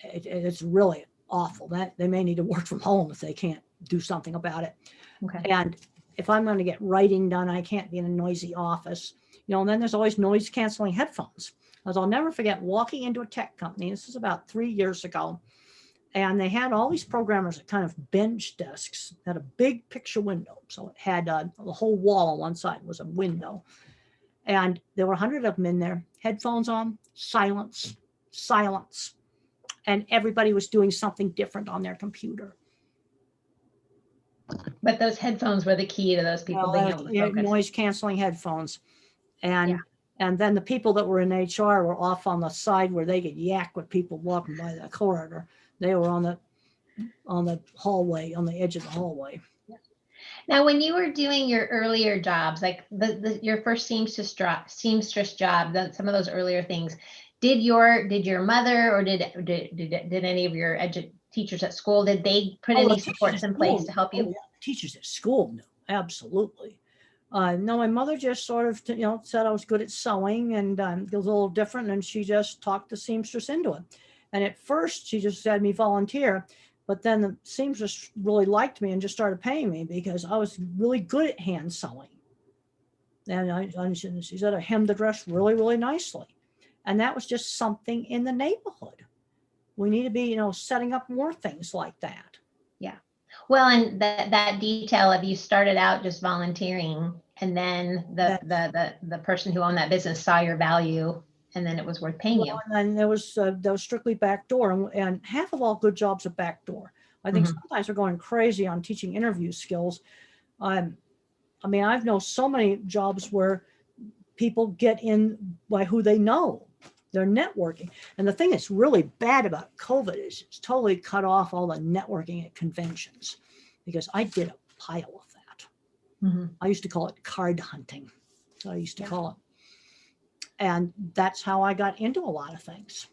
it's really awful. That they may need to work from home if they can't do something about it. Okay. And if I'm going to get writing done, I can't be in a noisy office. And then there's always noise canceling headphones. As I'll never forget walking into a tech company. This is about 3 years ago. And they had all these programmers at kind of bench desks, had a big picture window. So it had the whole wall on one side was a window. And there were 100 of them in there, headphones on, silence. And everybody was doing something different on their computer. But those headphones were the key to those people being able to focus. Noise canceling headphones. And then the people that were in HR were off on the side where they could yak with people walking by the corridor. They were on the hallway, on the edge of the hallway. Now, when you were doing your earlier jobs, like your first seamstress job, some of those earlier things, did your mother or did any of your teachers at school, did they put any supports in place to help you? Teachers at school knew, absolutely. No, my mother just sort of, said I was good at sewing, and it was a little different, and she just talked the seamstress into it. And at first, she just had me volunteer, but then the seamstress really liked me and just started paying me because I was really good at hand sewing. And she said I hemmed the dress really, really nicely. And that was just something in the neighborhood. We need to be, setting up more things like that. Yeah. Well, and that detail of you started out just volunteering, and then the person who owned that business saw your value, and then it was worth paying you. And there was strictly backdoor, and half of all good jobs are backdoor. I think sometimes we're going crazy on teaching interview skills. I know so many jobs where people get in by who they know. They're networking. And the thing that's really bad about COVID is it's totally cut off all the networking at conventions, because I did a pile of that. I used to call it card hunting. So I used to call it. And that's how I got into a lot of things.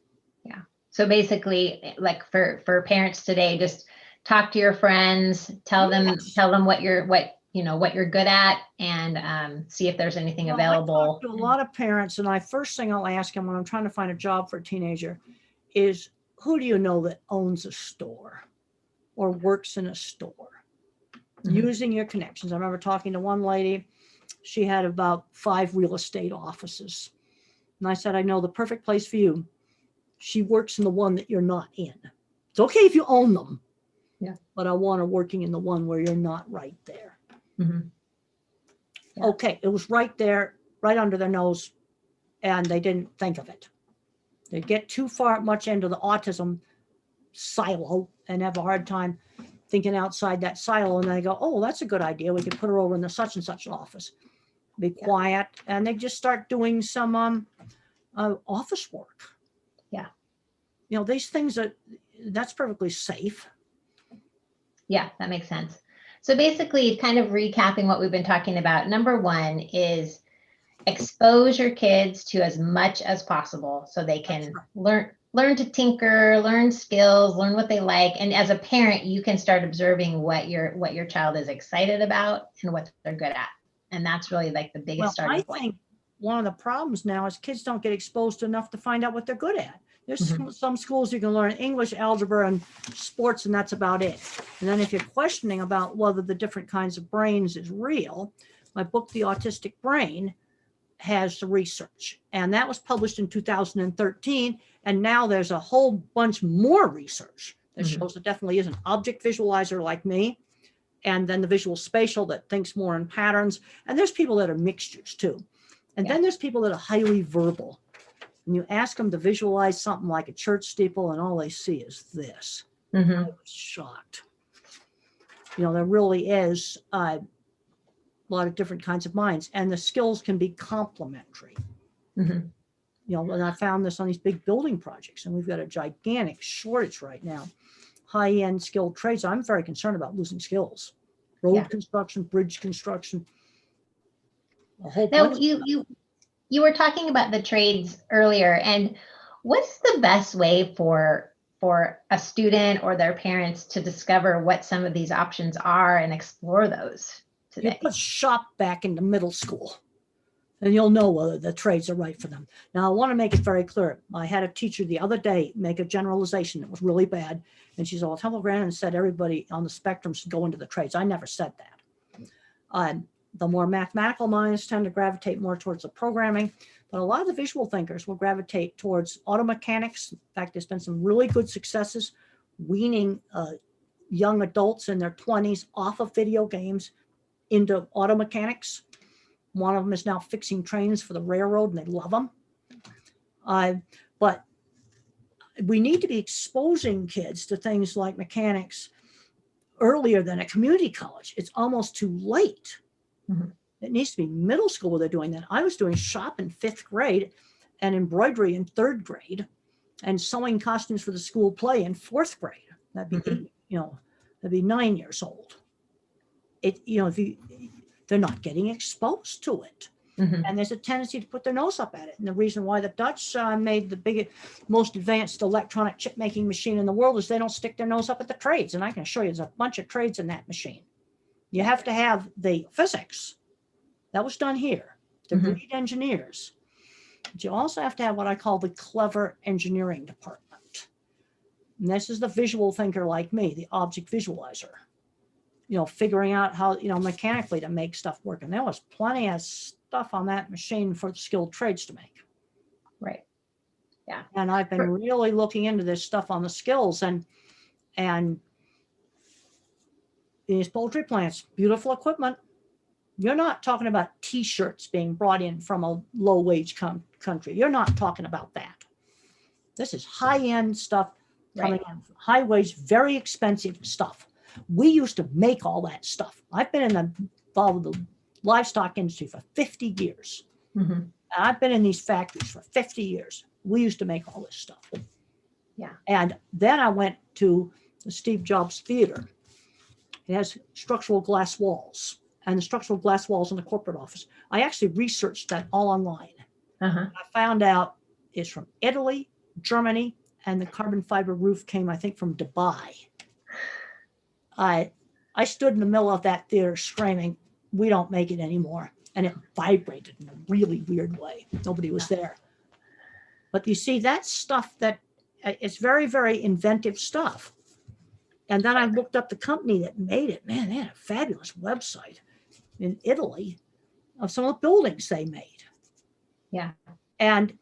Yeah. So basically, like for parents today, just talk to your friends, tell them what you're good at, and see if there's anything available. I talk to a lot of parents, and first thing I'll ask them when I'm trying to find a job for a teenager is, who do you know that owns a store or works in a store? Using your connections. I remember talking to one lady. She had about 5 real estate offices. And I said, I know the perfect place for you. She works in the one that you're not in. It's okay if you own them. Yeah. But I want her working in the one where you're not right there. Yeah. Okay. It was right there, right under their nose. And they didn't think of it. They get too much into the autism silo and have a hard time thinking outside that silo. And they go, oh, that's a good idea. We could put her over in the such and such office. Be quiet. And they just start doing some office work. Yeah. These things that's perfectly safe. Yeah, that makes sense. So basically, kind of recapping what we've been talking about, number 1 is expose your kids to as much as possible so they can learn to tinker, learn skills, learn what they like. And as a parent, you can start observing what your child is excited about and what they're good at. And that's really like the biggest starting point. I think one of the problems now is kids don't get exposed enough to find out what they're good at. There's some schools you can learn English, algebra, and sports, and that's about it. And then if you're questioning about whether the different kinds of brains is real, my book, The Autistic Brain, has the research. And that was published in 2013. And now there's a whole bunch more research that shows it definitely is an object visualizer like me. And then the visual spatial that thinks more in patterns. And there's people that are mixtures too. And then there's people that are highly verbal. And you ask them to visualize something like a church steeple, and all they see is this. I was shocked. You know, there really is a lot of different kinds of minds, and the skills can be complementary. You know, and I found this on these big building projects, and we've got a gigantic shortage right now. High-end skilled trades. I'm very concerned about losing skills. Road construction, bridge construction. A whole bunch. You were talking about the trades earlier, and what's the best way for a student or their parents to discover what some of these options are and explore those today? You put shop back into middle school, and you'll know whether the trades are right for them. Now, I want to make it very clear. I had a teacher the other day make a generalization that was really bad, and she said, well, Temple Grandin said everybody on the spectrum should go into the trades. I never said that. The more mathematical minds tend to gravitate more towards the programming, but a lot of the visual thinkers will gravitate towards auto mechanics. In fact, there's been some really good successes weaning young adults in their 20s off of video games into auto mechanics. One of them is now fixing trains for the railroad, and they love them. But we need to be exposing kids to things like mechanics earlier than at community college. It's almost too late. It needs to be middle school where they're doing that. I was doing shop in 5th grade and embroidery in 3rd grade and sewing costumes for the school play in 4th grade. That'd be, that'd be 9 years old. They're not getting exposed to it. And there's a tendency to put their nose up at it. And the reason why the Dutch made the biggest, most advanced electronic chip making machine in the world is they don't stick their nose up at the trades. And I can show you there's a bunch of trades in that machine. You have to have the physics. That was done here. The great engineers. But you also have to have what I call the clever engineering department. And this is the visual thinker like me, the object visualizer. You know, figuring out how, mechanically to make stuff work. And there was plenty of stuff on that machine for skilled trades to make. Right. Yeah. And I've been really looking into this stuff on the skills and these poultry plants, beautiful equipment. You're not talking about T-shirts being brought in from a low-wage country. You're not talking about that. This is high-end stuff coming in, high-wage, very expensive stuff. We used to make all that stuff. I've been involved with the livestock industry for 50 years. And I've been in these factories for 50 years. We used to make all this stuff. Yeah. And then I went to the Steve Jobs Theater. It has structural glass walls, and the structural glass walls in the corporate office. I actually researched that all online. I found out it's from Italy, Germany, and the carbon fiber roof came, I think, from Dubai. I stood in the middle of that theater screaming, we don't make it anymore. And it vibrated in a really weird way. Nobody was there. But you see, that's stuff that it's very, very inventive stuff. And then I looked up the company that made it. Man, they had a fabulous website in Italy of some of the buildings they made. Yeah. And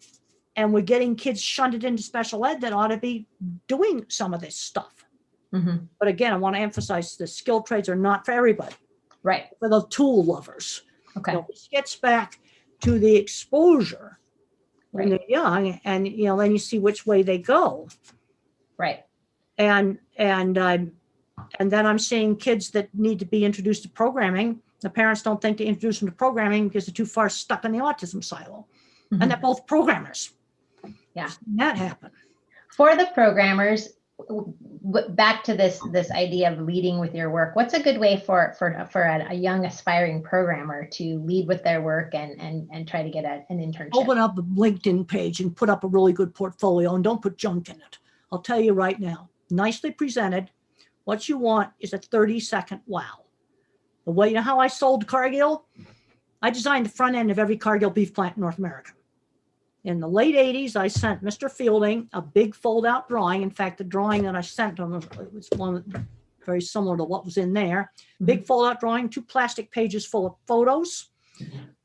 we're getting kids shunted into special ed that ought to be doing some of this stuff. But again, I want to emphasize the skilled trades are not for everybody. Right. For the tool lovers. Okay. This gets back to the exposure when they're young, and then you see which way they go. Right. And then I'm seeing kids that need to be introduced to programming. The parents don't think to introduce them to programming because they're too far stuck in the autism silo. And they're both programmers. Yeah. That happened. For the programmers, back to this idea of leading with your work, what's a good way for a young aspiring programmer to lead with their work and try to get an internship? Open up a LinkedIn page and put up a really good portfolio, and don't put junk in it. I'll tell you right now, nicely presented. What you want is a 30-second wow. The way, how I sold Cargill? I designed the front end of every Cargill beef plant in North America. In the late 80s, I sent Mr. Fielding a big fold-out drawing. In fact, the drawing that I sent him was one very similar to what was in there. Big fold-out drawing, 2 plastic pages full of photos,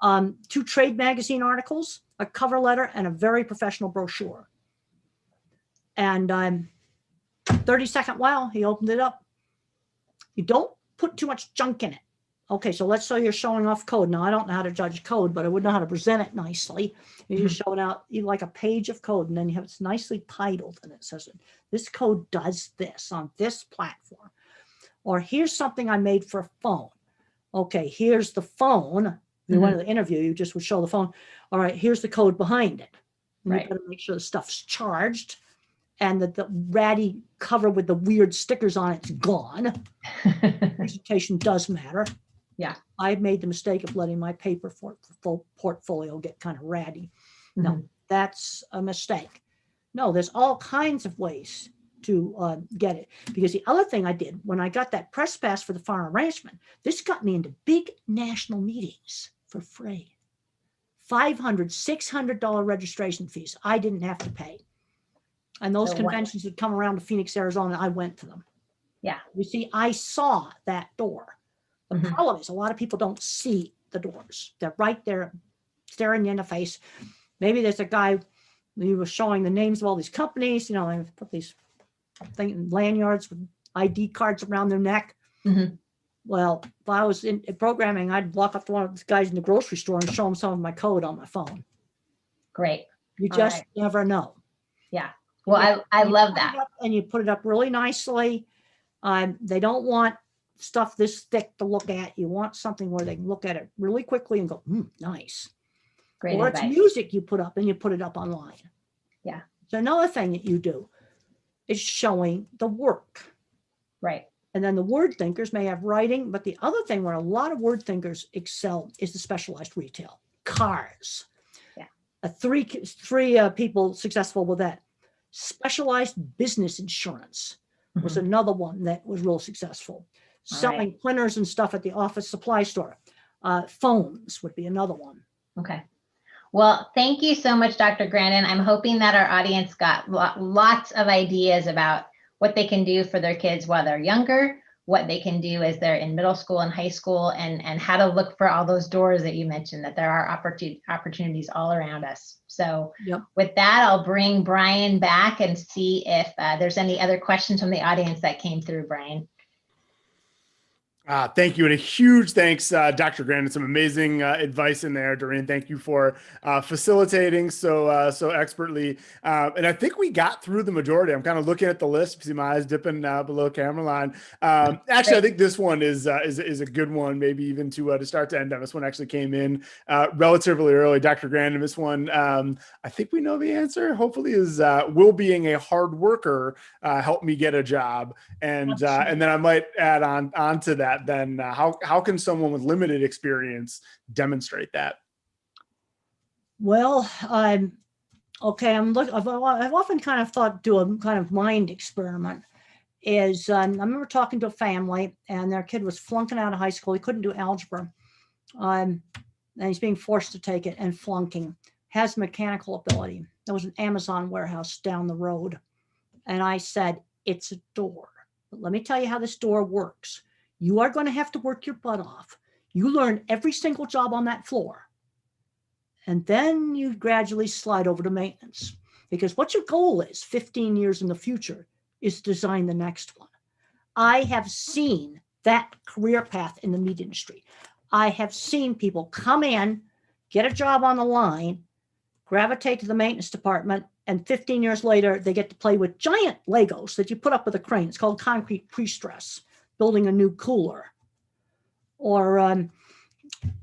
2 trade magazine articles, a cover letter, and a very professional brochure. And 30-second wow, he opened it up. You don't put too much junk in it. Okay, so let's say you're showing off code. Now, I don't know how to judge code, but I would know how to present it nicely. You're showing out like a page of code, and then you have it's nicely titled, and it says, this code does this on this platform. Or here's something I made for a phone. Okay, here's the phone. If you went to the interview, you just would show the phone. All right, here's the code behind it. And you got to make sure the stuff's charged and that the ratty cover with the weird stickers on it's gone. Presentation does matter. Yeah. I made the mistake of letting my paper portfolio get kind of ratty. No, that's a mistake. No, there's all kinds of ways to get it. Because the other thing I did when I got that press pass for the farm ranchman, this got me into big national meetings for free. $500, $600 registration fees I didn't have to pay. And those conventions would come around to Phoenix, Arizona. I went to them. Yeah. You see, I saw that door. The problem is a lot of people don't see the doors. They're right there staring you in the face. Maybe there's a guy who was showing the names of all these companies. You know, they put these lanyards with ID cards around their neck. Well, if I was in programming, I'd walk up to one of these guys in the grocery store and show him some of my code on my phone. Great. You just never know. Yeah. Well, I love that. And you put it up really nicely. They don't want stuff this thick to look at. You want something where they can look at it really quickly and go, nice. Great or advice. It's music you put up and you put it up online. Yeah. So another thing that you do is showing the work. Right. And then the word thinkers may have writing, but the other thing where a lot of word thinkers excel is the specialized retail. Cars. Yeah. Three people successful with that. Specialized business insurance was another one that was real successful. Selling printers and stuff at the office supply store. Phones would be another one. Okay. Well, thank you so much, Dr. Grandin. I'm hoping that our audience got lots of ideas about what they can do for their kids while they're younger, what they can do as they're in middle school and high school, and how to look for all those doors that you mentioned, that there are opportunities all around us. So with that, I'll bring Brian back and see if there's any other questions from the audience that came through, Brian. Thank you. And a huge thanks, Dr. Grandin. Some amazing advice in there. Doreen, thank you for facilitating so expertly. And I think we got through the majority. I'm kind of looking at the list, see my eyes dipping below camera line. Actually, I think this one is a good one, maybe even to start to end on. This one actually came in relatively early. Dr. Grandin, this one, I think we know the answer. Hopefully is, will being a hard worker help me get a job? And then I might add on to that. Then how can someone with limited experience demonstrate that? Well, I've often kind of thought do a kind of mind experiment. I remember talking to a family and their kid was flunking out of high school. He couldn't do algebra, and he's being forced to take it and flunking. Has mechanical ability. There was an Amazon warehouse down the road, and I said, "It's a door, but let me tell you how this door works. You are going to have to work your butt off. You learn every single job on that floor. And then you gradually slide over to maintenance. Because what your goal is 15 years in the future is to design the next one." I have seen that career path in the meat industry. I have seen people come in, get a job on the line, gravitate to the maintenance department, and 15 years later, they get to play with giant Legos that you put up with a crane. It's called concrete pre-stress. Building a new cooler, or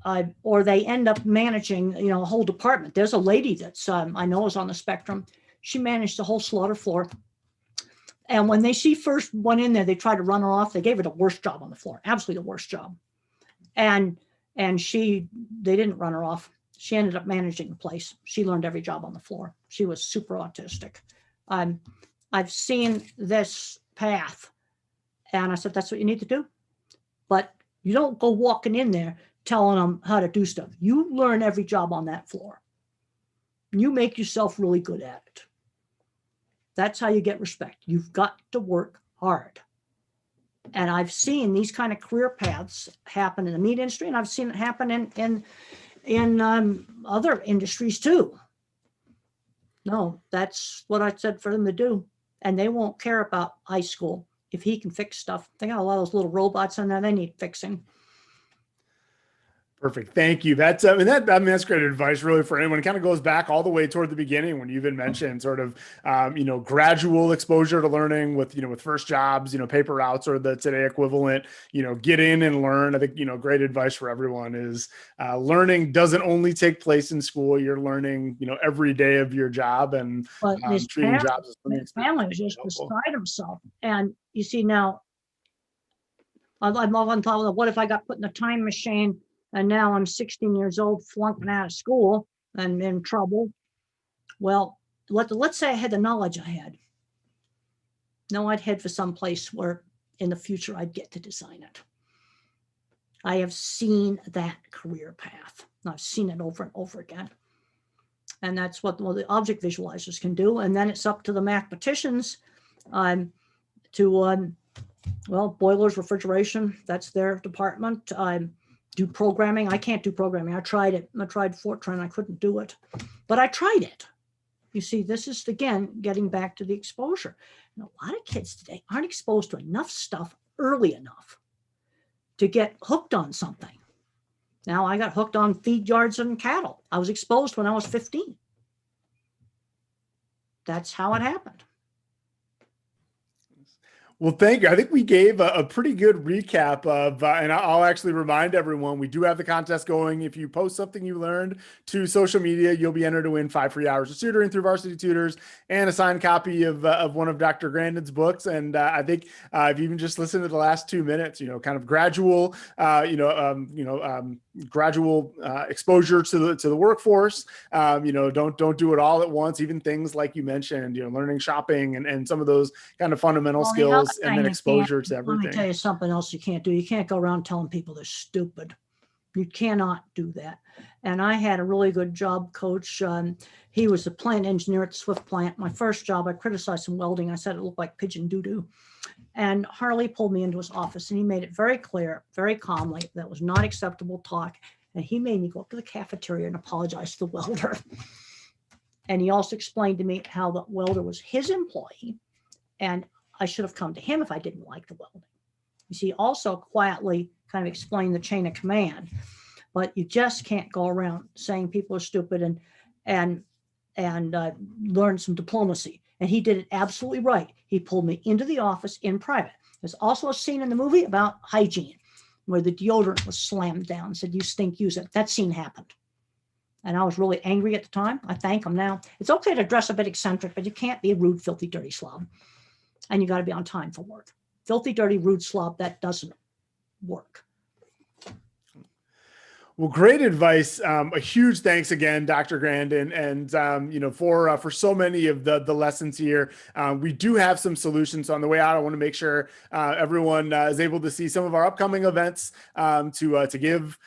they end up managing, a whole department. There's a lady that's I know is on the spectrum. She managed the whole slaughter floor, and when she first went in there, they tried to run her off. They gave her the worst job on the floor, absolutely the worst job, and they didn't run her off. She ended up managing the place. She learned every job on the floor. She was super autistic. I've seen this path. And I said, that's what you need to do. But you don't go walking in there telling them how to do stuff. You learn every job on that floor. You make yourself really good at it. That's how you get respect. You've got to work hard. And I've seen these kind of career paths happen in the meat industry, and I've seen it happen in other industries too. No, that's what I said for them to do. And they won't care about high school if he can fix stuff. They got a lot of those little robots in there, they need fixing. Perfect. Thank you. That's that's great advice really for anyone. It kind of goes back all the way toward the beginning when you even mentioned sort of, gradual exposure to learning with, with first jobs, paper routes or the today equivalent, get in and learn. I think, great advice for everyone is learning doesn't only take place in school. You're learning, every day of your job, and treating jobs as learning experience. Family is just beside himself. And you see now, I'm all on top of what if I got put in a time machine and now I'm 16 years old, flunking out of school and in trouble. Well, let's say I had the knowledge I had. No, I'd head for some place where in the future I'd get to design it. I have seen that career path. I've seen it over and over again. And that's what the object visualizers can do. And then it's up to the mathematicians to, boilers, refrigeration, that's their department. Do programming. I can't do programming. I tried it. I tried Fortran. I couldn't do it, but I tried it. You see, this is again getting back to the exposure. And a lot of kids today aren't exposed to enough stuff early enough to get hooked on something. Now I got hooked on feed yards and cattle. I was exposed when I was 15. That's how it happened. Well, thank you. I think we gave a pretty good recap of, and I'll actually remind everyone, we do have the contest going. If you post something you learned to social media, you'll be entered to win 5 free hours of tutoring through Varsity Tutors and a signed copy of one of Dr. Grandin's books. And I think if you even just listen to the last 2 minutes, kind of gradual, gradual exposure to the workforce. Don't do it all at once. Even things like you mentioned, learning shopping and some of those kind of fundamental skills. And then exposure to everything. Let me tell you something else you can't do. You can't go around telling people they're stupid. You cannot do that. And I had a really good job coach. He was the plant engineer at the Swift plant. My first job, I criticized some welding. I said it looked like pigeon doo-doo. And Harley pulled me into his office and he made it very clear, very calmly, that was not acceptable talk. And he made me go up to the cafeteria and apologize to the welder. And he also explained to me how the welder was his employee and I should have come to him if I didn't like the welding. You see, also quietly kind of explain the chain of command, but you just can't go around saying people are stupid and learn some diplomacy. And he did it absolutely right. He pulled me into the office in private. There's also a scene in the movie about hygiene where the deodorant was slammed down and said, "You stink, use it." That scene happened. And I was really angry at the time. I thank him now. It's okay to dress a bit eccentric, but you can't be a rude, filthy, dirty slob. And you got to be on time for work. Filthy, dirty, rude slob, that doesn't work. Well, great advice. A huge thanks again, Dr. Grandin, and for so many of the lessons here. We do have some solutions on the way out. I want to make sure everyone is able to see some of our upcoming events to give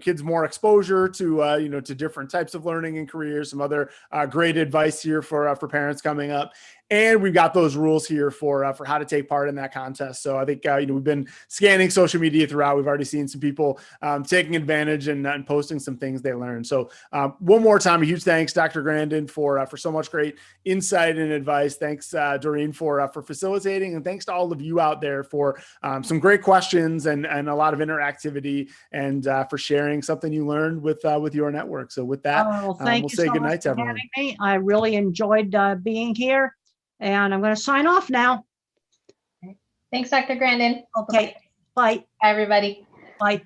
kids more exposure to to different types of learning and careers. Some other great advice here for parents coming up. And we've got those rules here for how to take part in that contest. So I think we've been scanning social media throughout. We've already seen some people taking advantage and posting some things they learned. So one more time, a huge thanks, Dr. Grandin, for so much great insight and advice. Thanks, Doreen, for facilitating, and thanks to all of you out there for some great questions and a lot of interactivity and for sharing something you learned with your network. So with that, we'll say good night to everyone. I really enjoyed being here. And I'm going to sign off now. Thanks, Dr. Grandin. Okay. Bye. Bye, everybody. Bye.